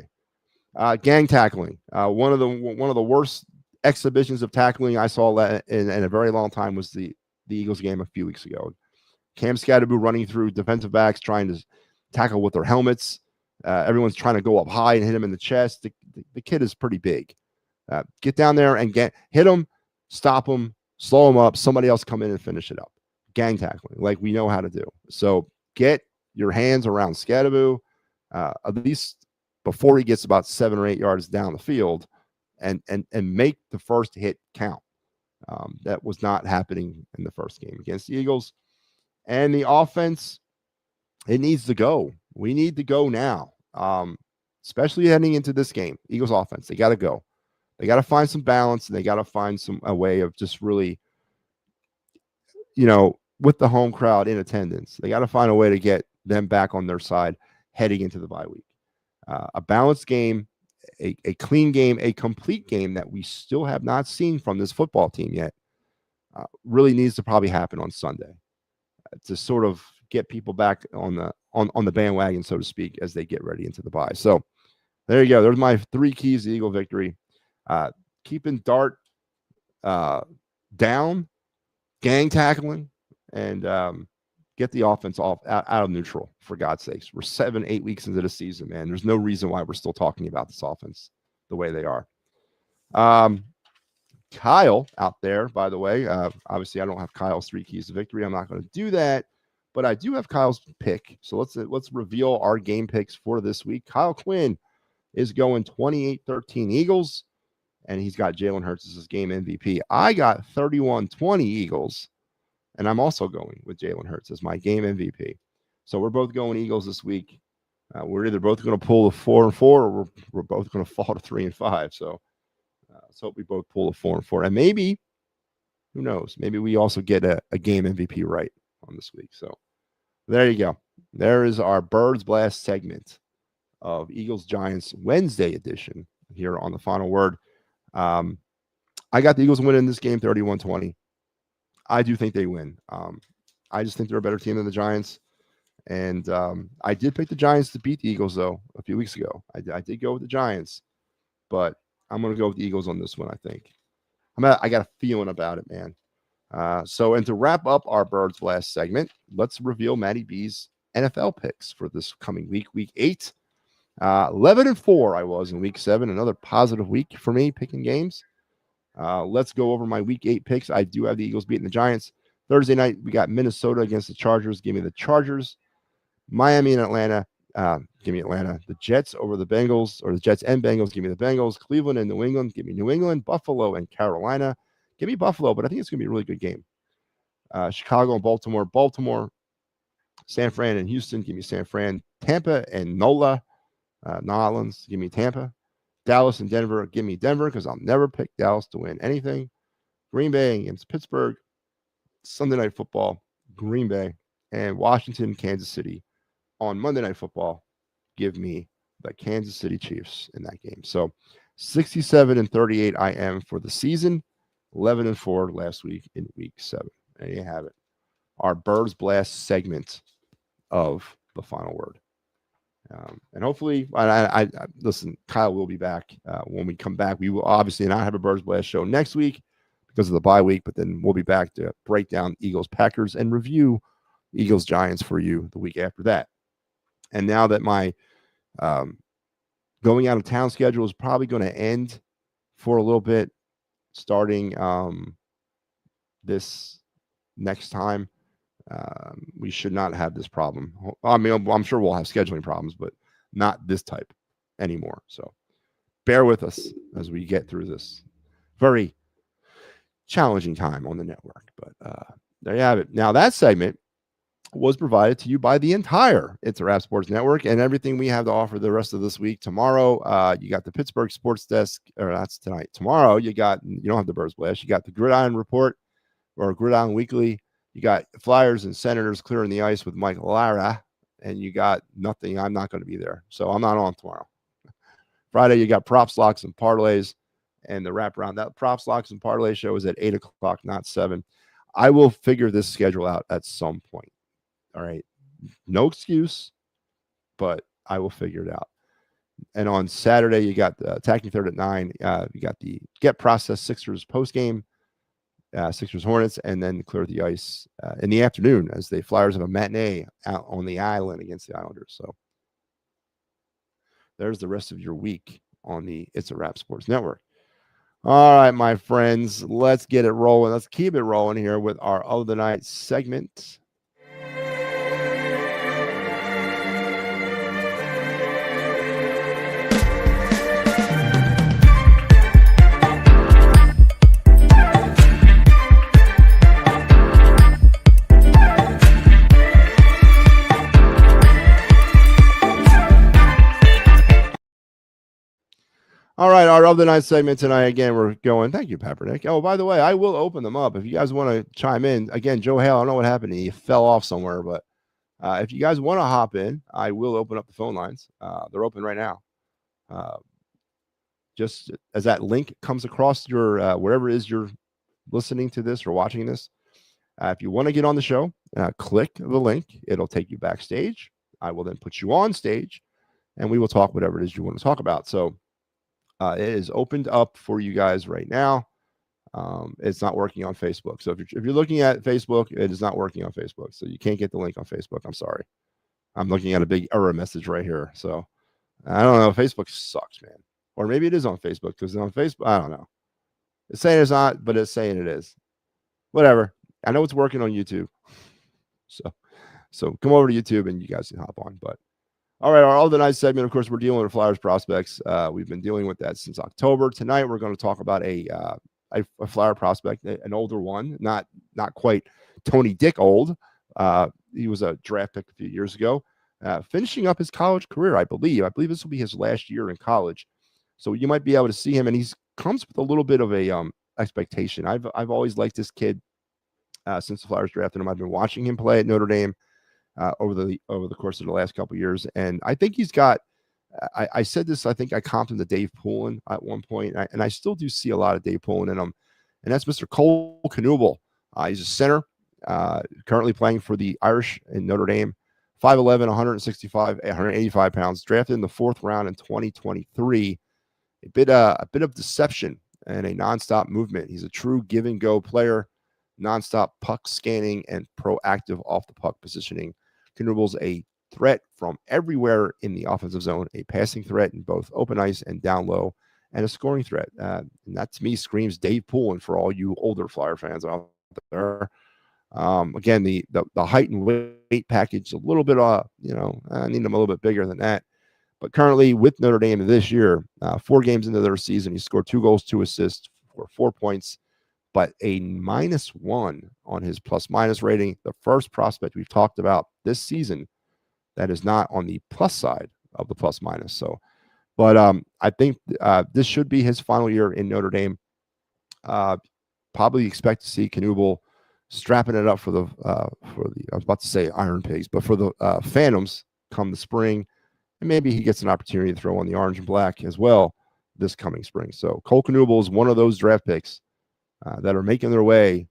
Gang tackling. One of the worst exhibitions of tackling I saw in a very long time was the Eagles game a few weeks ago. Cam Scatterboo running through defensive backs trying to tackle with their helmets. Everyone's trying to go up high and hit him in the chest. The kid is pretty big. Get down there and hit him, stop him, slow him up. Somebody else come in and finish it up. Gang tackling, like we know how to do. So get your hands around Scatterboo, at least before he gets about 7 or 8 yards down the field, and make the first hit count. That was not happening in the first game against the Eagles. And the offense, it needs to go. We need to go now, especially heading into this game. Eagles offense, they got to go. They got to find some balance, and they got to find a way of just really, with the home crowd in attendance, they got to find a way to get them back on their side heading into the bye week. A balanced game, a clean game, a complete game that we still have not seen from this football team yet, really needs to probably happen on Sunday to sort of get people back on the bandwagon, so to speak, as they get ready into the bye. So there you go. There's my 3 keys to Eagle victory. Keeping Dart down, gang tackling, and get the offense out of neutral, for God's sakes. We're 7-8 weeks into the season, man. There's no reason why we're still talking about this offense the way they are. Kyle out there, by the way, obviously I don't have Kyle's 3 keys to victory. I'm not going to do that, but I do have Kyle's pick. So let's reveal our game picks for this week. Kyle Quinn is going 28-13 Eagles, and he's got Jalen Hurts as his game MVP. I got 31-20 Eagles, and I'm also going with Jalen Hurts as my game MVP. So we're both going Eagles this week. We're either both going to pull a 4-4, or we're both going to fall to 3-5. So let's hope we both pull a 4-4. And maybe, who knows, maybe we also get a game MVP right on this week. So there you go. There is our Birds Blast segment of Eagles Giants Wednesday edition here on the Final Word. I got the Eagles winning this game 31-20. I do think they win. I just think they're a better team than the Giants. And I did pick the Giants to beat the Eagles, though, a few weeks ago. I did go with the Giants, but I'm going to go with the Eagles on this one, I think. I got a feeling about it, man. And to wrap up our Birds Blast segment, let's reveal MattyB's NFL picks for this coming week, week 8. 11-4 I was in week 7. Another positive week for me picking games. Let's go over my week 8 picks. I do have the Eagles beating the Giants. Thursday night, we got Minnesota against the Chargers. Give me the Chargers. Miami and Atlanta. Give me Atlanta. The Jets over the Bengals, or the Jets and Bengals. Give me the Bengals. Cleveland and New England. Give me New England. Buffalo and Carolina. Give me Buffalo, but I think it's going to be a really good game. Chicago and Baltimore. Baltimore. San Fran and Houston. Give me San Fran. Tampa and NOLA. New Orleans. Give me Tampa. Dallas and Denver. Give me Denver because I'll never pick Dallas to win anything. Green Bay against Pittsburgh. Sunday Night Football. Green Bay. And Washington, Kansas City. On Monday Night Football, give me the Kansas City Chiefs in that game. So 67-38 I am for the season. 11-4 last week in week 7. There you have it. Our Birds Blast segment of the final word. And hopefully, I listen, Kyle will be back when we come back. We will obviously not have a Birds Blast show next week because of the bye week, but then we'll be back to break down Eagles Packers and review Eagles Giants for you the week after that. And now that my going out of town schedule is probably going to end for a little bit, starting this next time, we should not have this problem. I mean, I'm sure we'll have scheduling problems, but not this type anymore. So bear with us as we get through this very challenging time on the network. But there you have it. Now, that segment was provided to you by the entire It's a Wrap Sports Network and everything we have to offer the rest of this week. Tomorrow, you got the Pittsburgh Sports Desk, or that's tonight. Tomorrow, you don't have the Birds Blast. You got the Gridiron Report or Gridiron Weekly. You got Flyers and Senators clearing the ice with Mike Lara, and you got nothing. I'm not going to be there, so I'm not on tomorrow. Friday, you got Props, Locks, and Parlays and the wraparound. That Props, Locks, and Parlay show is at 8 o'clock, not 7. I will figure this schedule out at some point. All right. No excuse, but I will figure it out. And on Saturday, you got the Attacking Third at 9. You got the Get Process Sixers postgame, Sixers Hornets, and then Clear the Ice in the afternoon as the Flyers have a matinee out on the island against the Islanders. So there's the rest of your week on the It's a Wrap Sports Network. All right, my friends, let's get it rolling. Let's keep it rolling here with our of the night segment. All right, our of the night segment tonight. Again, we're going. Thank you, Peppernick. Oh, by the way, I will open them up if you guys want to chime in. Again, Joe Hale, I don't know what happened. He fell off somewhere, but if you guys want to hop in, I will open up the phone lines. They're open right now. Just as that link comes across your wherever it is you're listening to this or watching this, if you want to get on the show, click the link. It'll take you backstage. I will then put you on stage, and we will talk whatever it is you want to talk about. So. It is opened up for you guys right now. It's not working on Facebook. So if you're looking at Facebook, it is not working on Facebook. So you can't get the link on Facebook. I'm sorry. I'm looking at a big error message right here. So I don't know. Facebook sucks, man. Or maybe it is on Facebook because on Facebook, I don't know. It's saying it's not, but it's saying it is. Whatever. I know it's working on YouTube. So come over to YouTube and you guys can hop on. But all right, our All the Night segment, of course, we're dealing with Flyers prospects. We've been dealing with that since October. Tonight, we're going to talk about a Flyer prospect, an older one, not quite Tony Dick old. He was a draft pick a few years ago, finishing up his college career, I believe. I believe this will be his last year in college. So you might be able to see him, and he comes with a little bit of a expectation. I've always liked this kid since the Flyers drafted him. I've been watching him play at Notre Dame. Over the course of the last couple of years. And I think he's got, I said this, I think I comped him to Dave Poulin at one point, and I still do see a lot of Dave Poulin in him. And that's Mr. Cole Knuble. He's a center, currently playing for the Irish in Notre Dame, 5'11", 185 pounds, drafted in the 4th round in 2023. A bit of deception and a nonstop movement. He's a true give-and-go player, nonstop puck scanning and proactive off-the-puck positioning. Knuble's a threat from everywhere in the offensive zone, a passing threat in both open ice and down low, and a scoring threat. And that to me screams Dave Poulin for all you older Flyer fans out there. Again, the height and weight package a little bit, I need them a little bit bigger than that. But currently with Notre Dame this year, 4 games into their season, he scored 2 goals, 2 assists for 4 points, but a -1 on his plus-minus rating. The first prospect we've talked about this season that is not on the plus side of the plus-minus. So, but I think this should be his final year in Notre Dame. Probably expect to see Knuble strapping it up for the I was about to say Iron Pigs, but for the Phantoms come the spring, and maybe he gets an opportunity to throw on the orange and black as well this coming spring. So Cole Knuble is one of those draft picks that are making their way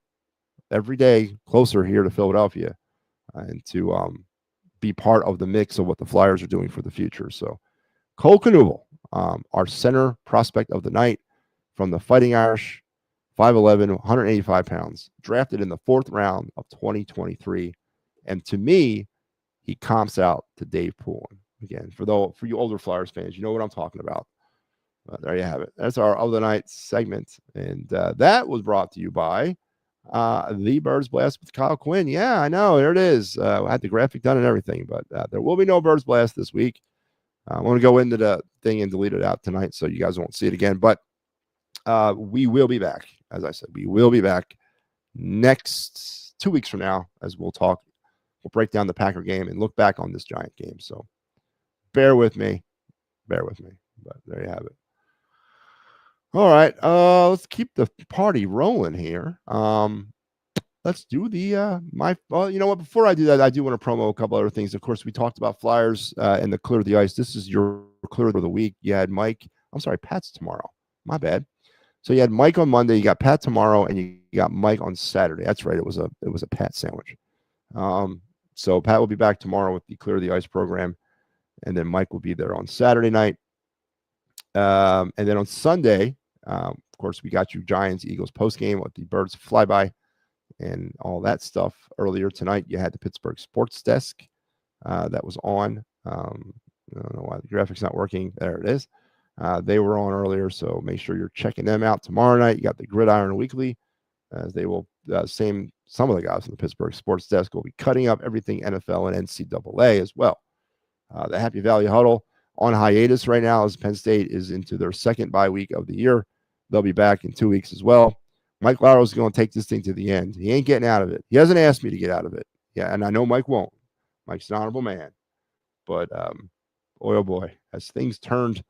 every day closer here to Philadelphia and to be part of the mix of what the Flyers are doing for the future. So Cole Knuble, our center prospect of the night from the Fighting Irish, 5'11", 185 pounds, drafted in the 4th round of 2023. And to me, he comps out to Dave Poulin. Again, for you older Flyers fans, you know what I'm talking about. There you have it. That's our of the night segment. And that was brought to you by the Birds Blast with Kyle Quinn. Yeah, I know. There it is. I had the graphic done and everything, but there will be no Birds Blast this week. I'm going to go into the thing and delete it out tonight so you guys won't see it again. But we will be back. As I said, we will be back next 2 weeks from now as we'll break down the Packer game and look back on this Giant game. So bear with me. But there you have it. All right. Let's keep the party rolling here. Let's do the you know what? Before I do that, I do want to promo a couple other things. Of course, we talked about Flyers and the Clear the Ice. This is your Clear of the week. You had Pat's tomorrow. My bad. So you had Mike on Monday, you got Pat tomorrow, and you got Mike on Saturday. That's right. It was a Pat sandwich. So Pat will be back tomorrow with the Clear the Ice program, and then Mike will be there on Saturday night. And then on Sunday, of course, we got you Giants Eagles post game with the Birds flyby and all that stuff. Earlier tonight, you had the Pittsburgh Sports Desk that was on. I don't know why the graphics not working. There it is. They were on earlier, so make sure you're checking them out tomorrow night. You got the Gridiron Weekly, as they will some of the guys from the Pittsburgh Sports Desk will be cutting up everything NFL and NCAA as well. The Happy Valley Huddle on hiatus right now as Penn State is into their 2nd bye week of the year. They'll be back in 2 weeks as well. Mike Laro is going to take this thing to the end. He ain't getting out of it. He hasn't asked me to get out of it. Yeah, and I know Mike won't. Mike's an honorable man. But boy, oh boy, as things turned,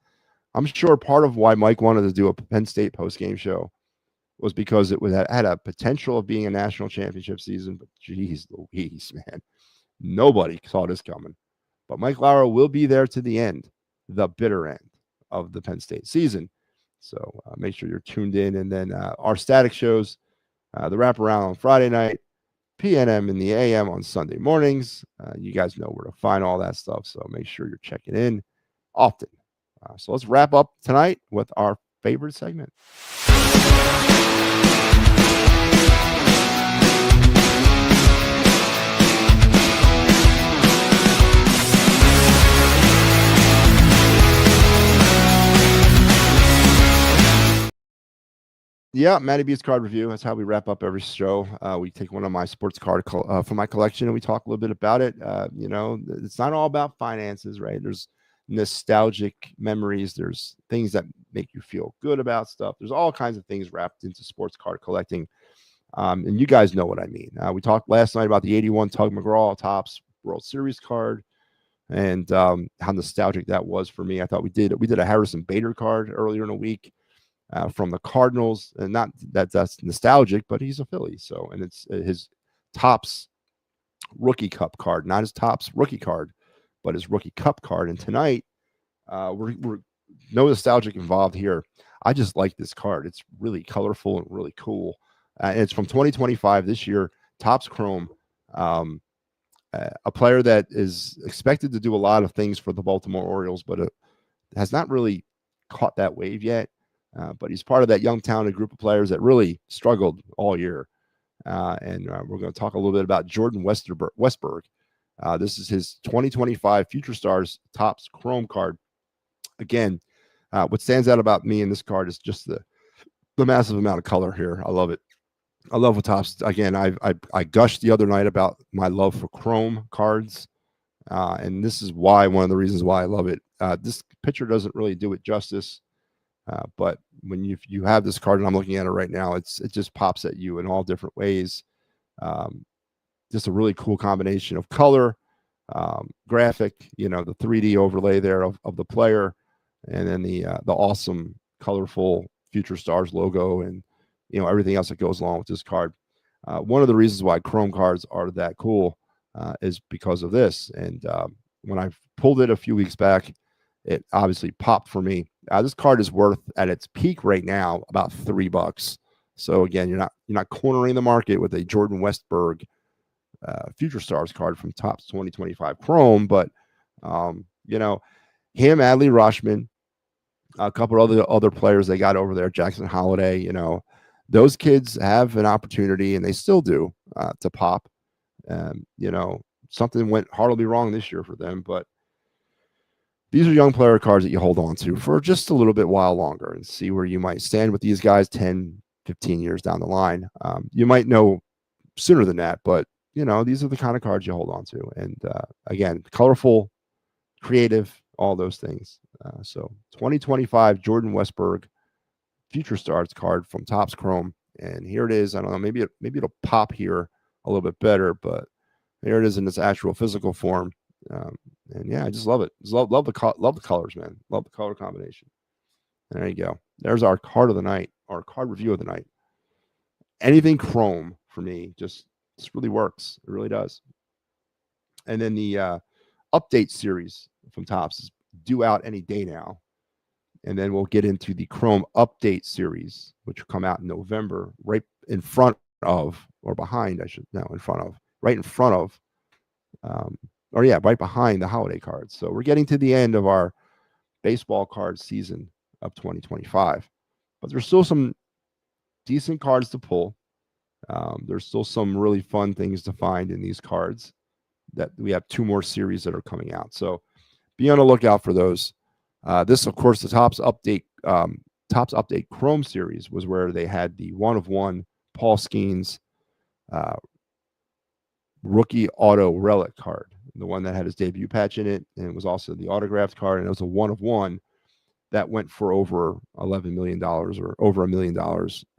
I'm sure part of why Mike wanted to do a Penn State post-game show was because it had a potential of being a national championship season. But geez Louise, man, nobody saw this coming. But Mike Laro will be there to the end, the bitter end of the Penn State season. So make sure you're tuned in. And then our static shows, the wraparound on Friday night, PNM in the AM on Sunday mornings. You guys know where to find all that stuff. So make sure you're checking in often. So let's wrap up tonight with our favorite segment. Yeah, MattyB's card review. That's how we wrap up every show. We take one of my sports card from my collection and we talk a little bit about it. It's not all about finances, right? There's nostalgic memories. There's things that make you feel good about stuff. There's all kinds of things wrapped into sports card collecting. And you guys know what I mean. We talked last night about the 81 Tug McGraw Topps World Series card and how nostalgic that was for me. I thought we did a Harrison Bader card earlier in the week. From the Cardinals, and not that's nostalgic, but he's a Philly. So, and it's his Topps rookie cup card, not his Topps rookie card, but his rookie cup card. And tonight, we're no nostalgic involved here. I just like this card. It's really colorful and really cool. And it's from 2025 this year, Topps Chrome. A player that is expected to do a lot of things for the Baltimore Orioles, but has not really caught that wave yet. But he's part of that young, talented group of players that really struggled all year. And we're going to talk a little bit about Jordan Westberg. This is his 2025 Future Stars Topps Chrome card. Again, what stands out about me in this card is just the massive amount of color here. I love it. I love what Topps. Again, I gushed the other night about my love for Chrome cards, and this is why one of the reasons why I love it. This picture doesn't really do it justice, but when you have this card, and I'm looking at it right now, it just pops at you in all different ways. Just a really cool combination of color, graphic, the 3D overlay there of the player, and then the awesome, colorful Future Stars logo, and everything else that goes along with this card. One of the reasons why Chrome cards are that cool is because of this. And when I pulled it a few weeks back, it obviously popped for me. This card is worth at its peak right now about $3. So again, you're not cornering the market with a Jordan Westberg Future Stars card from Topps 2025 Chrome, but him, Adley Rutschman, a couple of other players they got over there, Jackson Holiday, those kids have an opportunity, and they still do, to pop. Something went horribly wrong this year for them, but these are young player cards that you hold on to for just a little bit while longer and see where you might stand with these guys 10, 15 years down the line. You might know sooner than that, but these are the kind of cards you hold on to. And again, colorful, creative, all those things. So 2025 Jordan Westberg Future Stars card from Topps Chrome. And here it is. I don't know, maybe it'll pop here a little bit better, but here it is in its actual physical form. And yeah, I just love it. Just love the colors, man. Love the color combination. There you go. There's our card of the night, our card review of the night. Anything Chrome for me just really works. It really does. And then the update series from Topps is due out any day now. And then we'll get into the Chrome update series, which will come out in November, right in front of, or behind, right in front of, right behind the holiday cards. So we're getting to the end of our baseball card season of 2025. But there's still some decent cards to pull. There's still some really fun things to find in these cards. That we have 2 more series that are coming out. So be on the lookout for those. This, of course, the Topps Update Chrome series was where they had the 1/1 Paul Skeens rookie auto relic card, the one that had his debut patch in it, and it was also the autographed card, and it was a 1/1 that went for over $11 million or over $1 million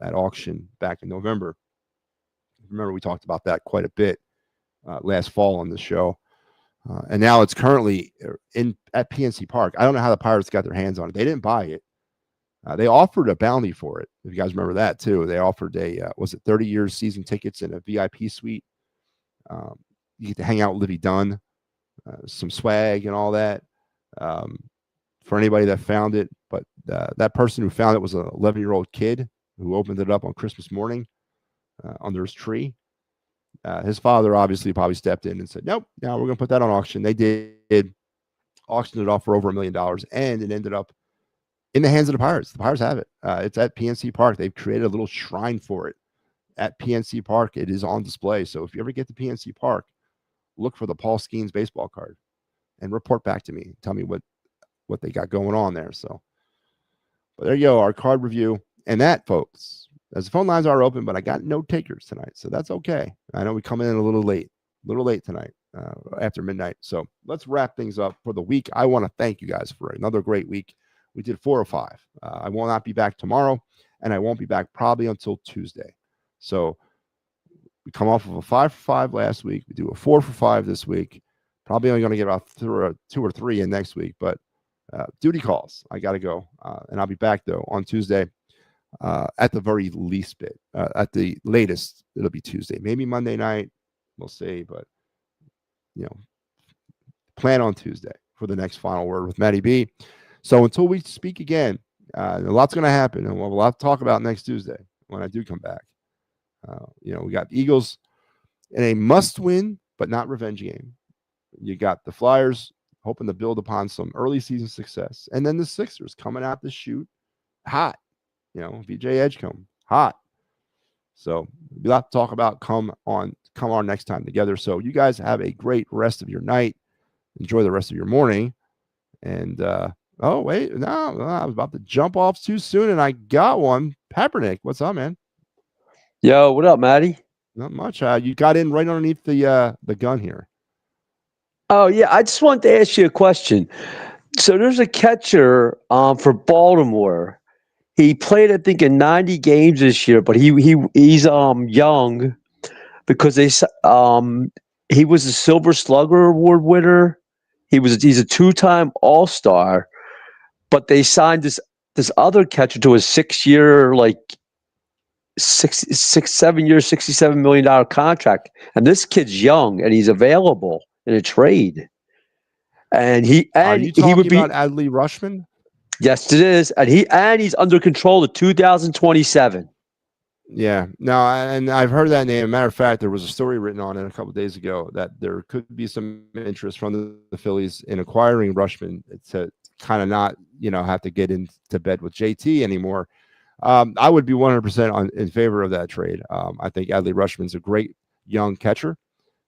at auction back in November. Remember, we talked about that quite a bit last fall on the show. And now it's currently at PNC Park. I don't know how the Pirates got their hands on it. They didn't buy it. They offered a bounty for it. If you guys remember that too, they offered 30 years season tickets and a VIP suite. You get to hang out with Livy Dunn, some swag and all that for anybody that found it. But that person who found it was an 11-year-old kid who opened it up on Christmas morning under his tree. His father obviously probably stepped in and said, nope, now we're going to put that on auction. They did auction it off for over $1 million, and it ended up in the hands of the Pirates. The Pirates have it. It's at PNC Park. They've created a little shrine for it at PNC Park. It is on display. So if you ever get to PNC Park, look for the Paul Skeens baseball card and report back to me. Tell me what they got going on there. So, but there you go, our card review. And that, folks, as the phone lines are open, but I got no takers tonight, so that's okay. I know we come in a little late tonight after midnight. So let's wrap things up for the week. I want to thank you guys for another great week. We did 4 or 5. I will not be back tomorrow, and I won't be back probably until Tuesday. So we come off of a 5 for 5 last week. We do a 4 for 5 this week. Probably only going to get about 2 or 3 in next week, but duty calls. I got to go, and I'll be back though on Tuesday. At the very least bit. At the latest, it'll be Tuesday. Maybe Monday night. We'll see. But, plan on Tuesday for the next final word with MattyB. So until we speak again, a lot's going to happen. And we'll have a lot to talk about next Tuesday when I do come back. We got the Eagles in a must-win, but not revenge game. You got the Flyers hoping to build upon some early season success. And then the Sixers coming out the chute hot. VJ Edgecombe, hot. So we have to talk about come come our next time together. So you guys have a great rest of your night. Enjoy the rest of your morning. And oh wait, no, I was about to jump off too soon, and I got one. Peppernick, what's up, man? Yo, what up, Matty? Not much. You got in right underneath the gun here. Oh yeah, I just wanted to ask you a question. So there's a catcher for Baltimore. He played, I think, in 90 games this year, but he's young because he was a Silver Slugger Award winner. He's a 2-time All-Star, but they signed this other catcher to a 6-year, like 7 year, $67 million contract. And this kid's young and he's available in a trade. And he would be about Adley Rushman? Yes, it is. And he's under control to 2027. Yeah, no, and I've heard that name. Matter of fact, there was a story written on it a couple of days ago that there could be some interest from the Phillies in acquiring Rushman to kind of not, have to get into bed with JT anymore. I would be 100% in favor of that trade. I think Adley Rushman's a great young catcher.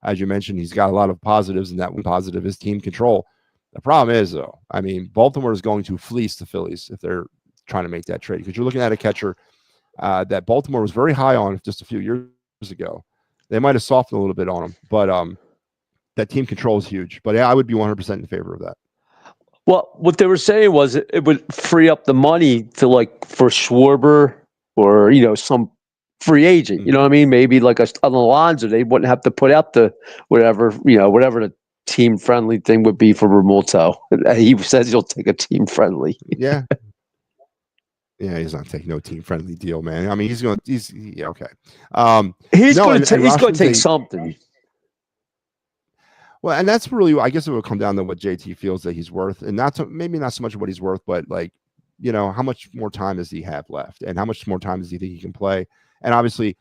As you mentioned, he's got a lot of positives, and that one positive is team control. The problem is, though, I mean, Baltimore is going to fleece the Phillies if they're trying to make that trade, because you're looking at a catcher that Baltimore was very high on just a few years ago. They might have softened a little bit on him, but that team control is huge. But yeah, I would be 100% in favor of that. Well, what they were saying was it would free up the money to, like, for Schwarber or, some free agent. You know what I mean? Maybe like an Alonso. They wouldn't have to put out the whatever the team-friendly thing would be for Remoto. He says he'll take a team-friendly. Yeah. Yeah, he's not taking no team-friendly deal, man. I mean, he's okay. He's going to take something. Well, and that's really, I guess it would come down to what JT feels that he's worth, and maybe not so much what he's worth, but like, how much more time does he have left, and how much more time does he think he can play, and obviously,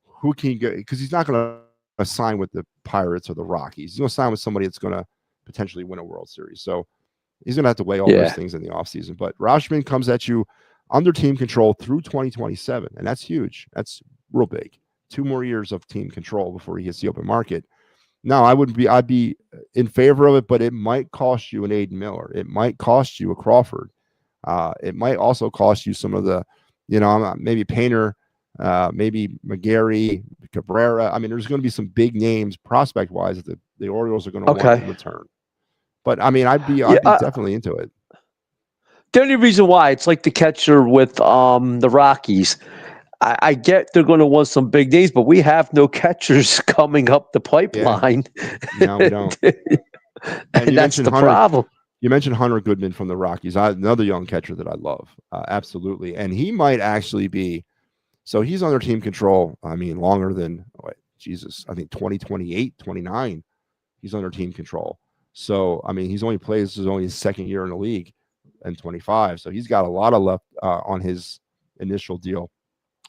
who can he get? Because he's not going to sign with the Pirates or the Rockies. He's going to sign with somebody that's going to potentially win a World Series. So he's going to have to weigh all those things in the offseason. But Rashman comes at you under team control through 2027, and that's huge. That's real big. 2 more years of team control before he hits the open market. No, I'd be in favor of it, but it might cost you an Aiden Miller. It might cost you a Crawford. It might also cost you some of the, maybe Painter, maybe McGarry, Cabrera. I mean, there's going to be some big names prospect-wise that the Orioles are going to want in return. But I mean, I'd be definitely into it. The only reason why, it's like the catcher with the Rockies. I get they're going to want some big names, but we have no catchers coming up the pipeline. Yeah. No, we don't. And that's the problem. You mentioned Hunter Goodman from the Rockies, another young catcher that I love. Absolutely. And he might actually be, so he's under team control, I mean, longer than, I think 2028, 29, he's under team control. So, I mean, this is only his second year in the league, and 25. So he's got a lot of left on his initial deal.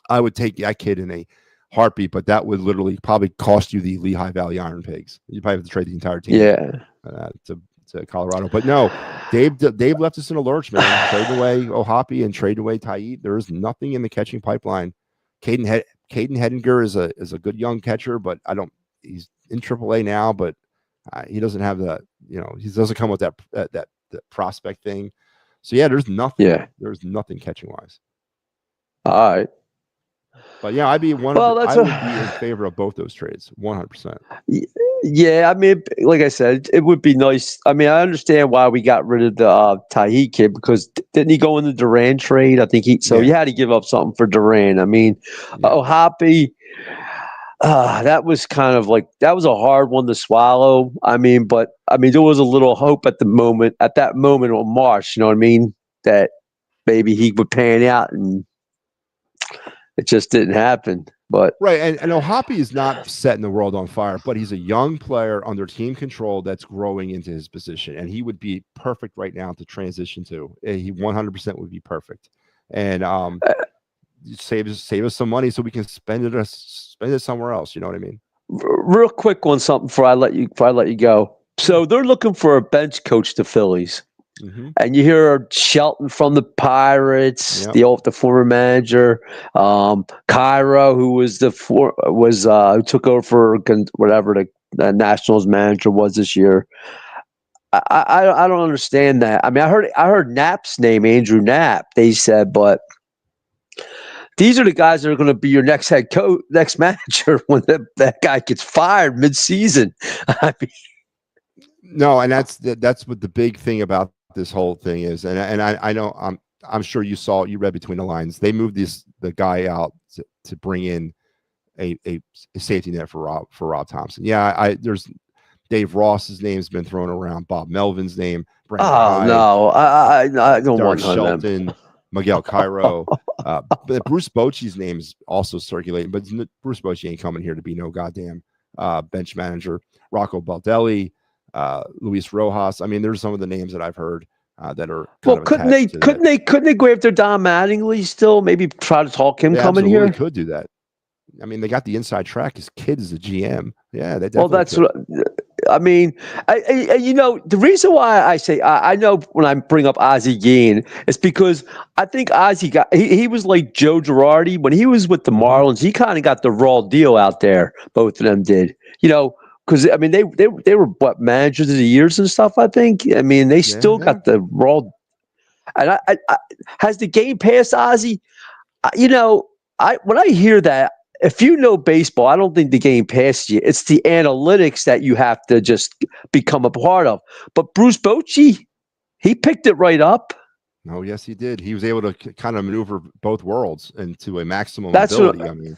I would take that kid in a heartbeat, but that would literally probably cost you the Lehigh Valley Iron Pigs. You probably have to trade the entire team to Colorado. But no, Dave left us in a lurch, man. Trade away Ohapi and trade away Taiit. There is nothing in the catching pipeline. Caden Hedinger is a good young catcher, but he's in AAA now, but he doesn't have he doesn't come with that prospect thing. So yeah, there's nothing. Yeah. There's nothing catching wise. All right. But yeah, I would be in favor of both those trades, 100%. Yeah, I mean, like I said, it would be nice. I mean, I understand why we got rid of the Taiit kid, because didn't he go in the Duran trade? I think he had to give up something for Duran. I mean, Hoppy, that was kind of like, that was a hard one to swallow. I mean, there was a little hope at that moment on March, you know what I mean? That maybe he would pan out, and it just didn't happen. But right, and Ohapi is not setting the world on fire, but he's a young player under team control that's growing into his position, and he would be perfect right now to transition to. He 100% would be perfect, and save us some money so we can spend it somewhere else. You know what I mean? Real quick on something before I let you go. So they're looking for a bench coach, the Phillies. And you hear Shelton from the Pirates, the former manager, Cairo, who was who took over for whatever the Nationals manager was this year. I don't understand that. I mean, I heard Knapp's name, Andrew Knapp. They said, but these are the guys that are going to be your next head coach, next manager when that guy gets fired mid-season. I mean, no, and that's what the big thing about this whole thing is, and I know I'm sure you read between the lines. They moved the guy out to bring in a safety net for Rob Thompson. Yeah, there's Dave Ross's name's been thrown around, Bob Melvin's name, Brandon Hyde, no, I don't want Shelton, Miguel Cairo, but Bruce Bochy's name's also circulating, but Bruce Bochy ain't coming here to be no goddamn bench manager. Rocco Baldelli, Luis Rojas. I mean, there's some of the names that I've heard that are couldn't they go after Don Mattingly still? Maybe try to talk him coming here. Could do that. I mean, they got the inside track. His kid is a GM. Yeah, they definitely. Well, that's what I mean. The reason why I say I know when I bring up Ozzie Guillen, it's because I think Ozzie he was like Joe Girardi when he was with the Marlins. He kind of got the raw deal out there. Both of them did. Because I mean, they were what, managers of the years and stuff. I think. I mean, they still got the raw. And I has the game passed Ozzie? When I hear that, if you know baseball, I don't think the game passed you. It's the analytics that you have to just become a part of. But Bruce Bochy, he picked it right up. Oh, yes, he did. He was able to kind of maneuver both worlds into a maximum ability.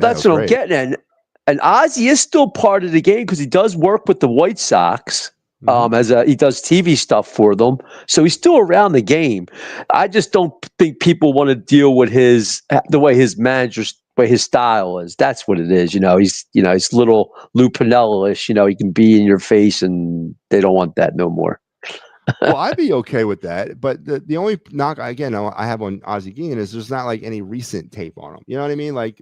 That's what I'm getting at. And Ozzie is still part of the game because he does work with the White Sox. He does TV stuff for them, so he's still around the game. I just don't think people want to deal with the way his style is. That's what it is. He's little Lou Piniella-ish. He can be in your face, and they don't want that no more. Well, I'd be okay with that, but the only knock I have on Ozzie Guillen is there's not like any recent tape on him. You know what I mean? Like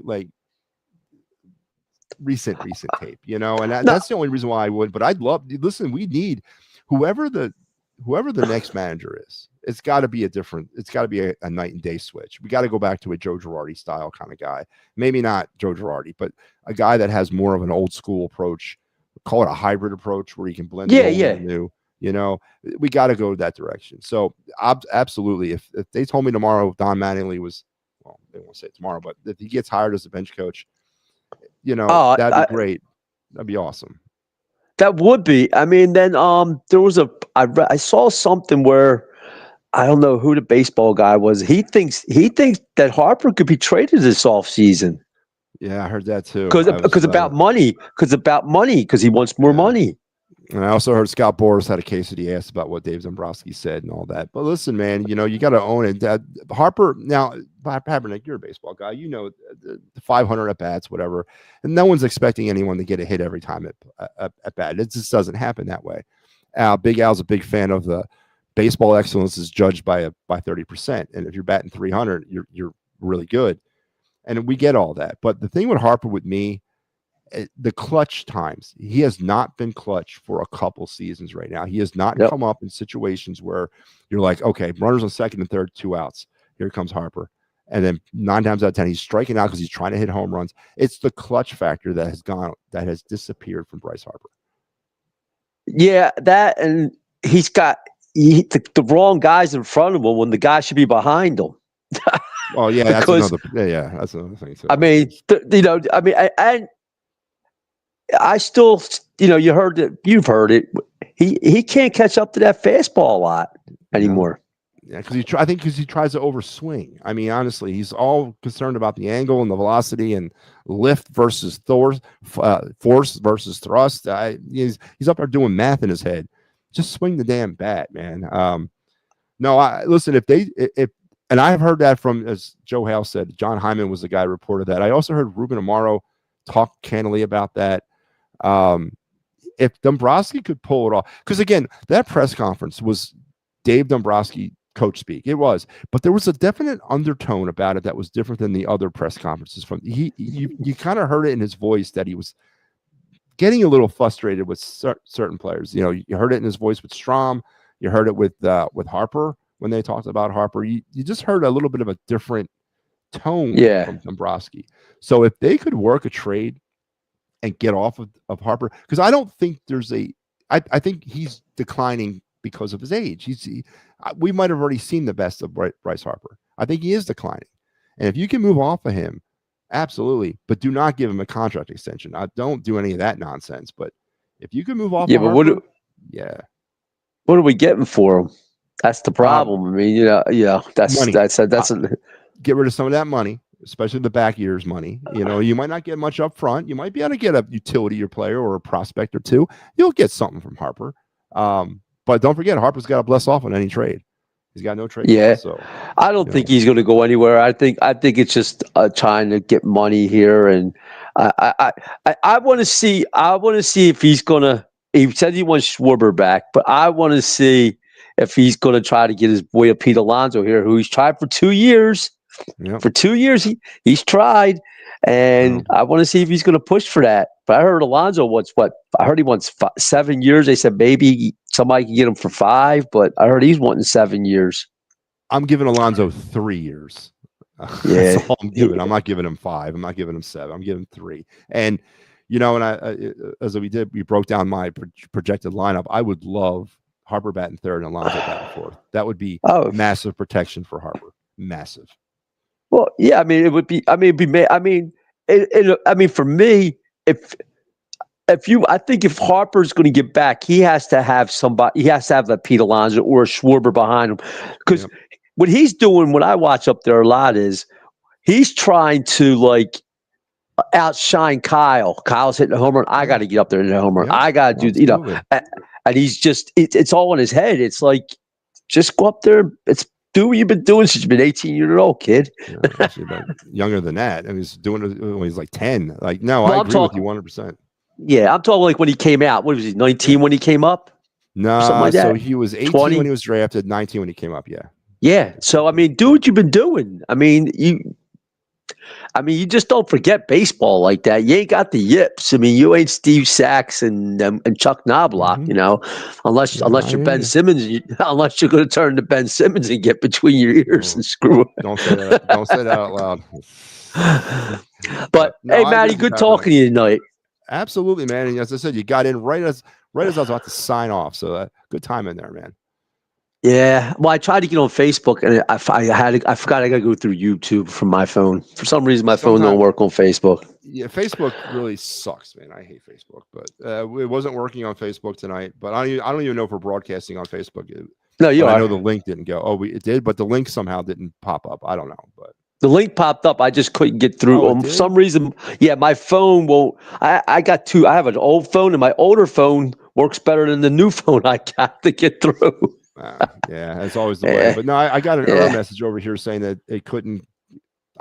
recent tape, and that's the only reason why I would. But I'd love. Listen, we need whoever the next manager is. It's got to be a night and day switch. We got to go back to a Joe Girardi style kind of guy. Maybe not Joe Girardi, but a guy that has more of an old school approach. Call it a hybrid approach where he can blend the old and the new. We got to go that direction. So absolutely, if they told me tomorrow Don Mattingly was, well, they won't say it tomorrow, but if he gets hired as a bench coach, that'd be great. That'd be awesome. That would be. I mean, then there was I saw something where I don't know who the baseball guy was. He thinks that Harper could be traded this offseason. Yeah, I heard that too. Because about money. Because he wants more money. And I also heard Scott Boras had a case that he asked about what Dave Dombrowski said and all that. But listen, man, you got to own it. Harper, now, Papernick, you're a baseball guy. The 500 at bats, whatever. And no one's expecting anyone to get a hit every time at bat. It just doesn't happen that way. Big Al's a big fan of the baseball excellence is judged by 30%. And if you're batting 300, you're really good. And we get all that. But the thing with Harper with me, the clutch times, he has not been clutch for a couple seasons right now. He has not come up in situations where you're like, okay, runners on second and third, 2 outs. Here comes Harper. And then 9 times out of 10, he's striking out because he's trying to hit home runs. It's the clutch factor that has disappeared from Bryce Harper. Yeah, that, and he's got the wrong guys in front of him when the guy should be behind him. Oh yeah, that's another thing too. I mean, and I still, you've heard it. He can't catch up to that fastball a lot anymore. Yeah, because he tries to overswing. I mean, honestly, he's all concerned about the angle and the velocity and lift versus force versus thrust. He's up there doing math in his head. Just swing the damn bat, man. Listen, and I have heard that from, as Joe Hale said, John Hyman was the guy who reported that. I also heard Ruben Amaro talk candidly about that. If Dombrowski could pull it off, because again, that press conference was Dave Dombrowski coach speak. It was, but there was a definite undertone about it that was different than the other press conferences. You kind of heard it in his voice that he was getting a little frustrated with certain players. You heard it in his voice with Strom. You heard it with Harper when they talked about Harper. You just heard a little bit of a different tone from Dombrowski. So if they could work a trade and get off of Harper, because I don't think there's I think he's declining because of his age. We might have already seen the best of Bryce Harper. I think he is declining. And if you can move off of him, absolutely, but do not give him a contract extension. I don't do any of that nonsense. But if you can move off of Harper, what are we getting for him? That's the problem. I mean, that's money. That's get rid of some of that money, especially the back years money. You might not get much up front. You might be able to get a utility player or a prospect or two. You'll get something from Harper. But don't forget, Harper's got to bless off on any trade. He's got no trade. Yeah, so I don't think he's going to go anywhere. I think it's just trying to get money here, and I want to see. I want to see if he's going to. He said he wants Schwarber back, but I want to see if he's going to try to get his boy Pete Alonso here, who he's tried for 2 years. Yep. For 2 years, he's tried, and I want to see if he's going to push for that. But I heard Alonso wants what? I heard he wants 7 years. They said maybe somebody can get him for 5, but I heard he's wanting 7 years. I'm giving Alonso 3 years. That's all I'm giving. I'm not giving him 5. I'm not giving him 7. I'm giving 3. And as we broke down my projected lineup. I would love Harper batting third and Alonso batting fourth. That would be massive protection for Harper. Massive. Well, yeah. I mean, it would be. I mean, for me, I think if Harper's going to get back, he has to have somebody. He has to have a Pete Alonso or a Schwarber behind him, because what he's doing, what I watch up there a lot, is he's trying to outshine Kyle. Kyle's hitting a home run. I got to get up there and hit a home run. I got to do, and he's just, it's all in his head. It's like, just go up there. Do what you've been doing since you've been 18 years old, kid. Younger than that. I mean, he's doing it when he's like 10. I agree with you 100%. Yeah, I'm talking when he came out. What was he, 19 when he came up? No, like so he was 18 when he was drafted, 19 when he came up, Yeah, so, I mean, do what you've been doing. I mean, you just don't forget baseball like that. You ain't got the yips. I mean, you ain't Steve Sachs and Chuck Knobloch, unless you're Ben Simmons. Unless you're going to turn to Ben Simmons and get between your ears and screw it. Don't say that. Don't say that out loud. But hey, Matty, good talking to you tonight. Absolutely, man. And as I said, you got in right as I was about to sign off. So good time in there, man. Yeah, well, I tried to get on Facebook, and I forgot I got to go through YouTube from my phone. For some reason, my phone don't work on Facebook. Yeah, Facebook really sucks, man. I hate Facebook, but it wasn't working on Facebook tonight. But I don't even know if we're broadcasting on Facebook. No, you are. I know the link didn't go. Oh, it did, but the link somehow didn't pop up. I don't know, but the link popped up. I just couldn't get through. For some reason, my phone won't. I got two. I have an old phone, and my older phone works better than the new phone I got to get through. Yeah, that's always the way. But no, I got an error message over here saying that I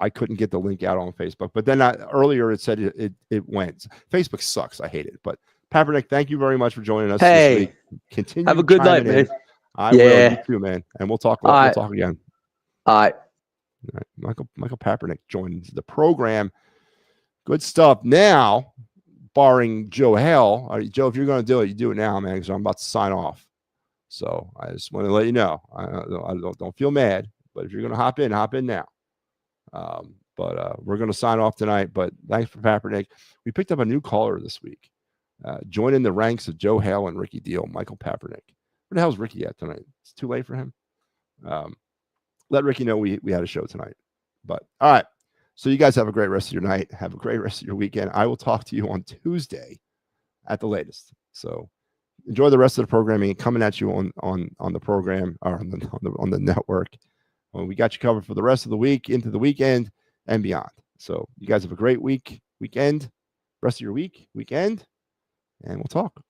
couldn't get the link out on Facebook. But then earlier it said it went. Facebook sucks. I hate it. But Papernick, thank you very much for joining us this week. Continue. Have a good night, man. I will. You too, man. And we'll talk. We'll talk again. All right. Michael Papernick joins the program. Good stuff. Now, barring Joe Hale. All right, Joe, if you're going to do it, you do it now, man, because I'm about to sign off. So I just want to let you know. I don't feel mad, but if you're going to hop in now. But we're going to sign off tonight. But thanks for Papernick. We picked up a new caller this week. Joining the ranks of Joe Hale and Ricky Deal, Michael Papernick. Where the hell's Ricky at tonight? It's too late for him. Let Ricky know we had a show tonight. But all right. So you guys have a great rest of your night. Have a great rest of your weekend. I will talk to you on Tuesday at the latest. So enjoy the rest of the programming coming at you on the program or on the network. Well, we got you covered for the rest of the week, into the weekend, and beyond. So you guys have a great weekend, rest of your weekend, and we'll talk.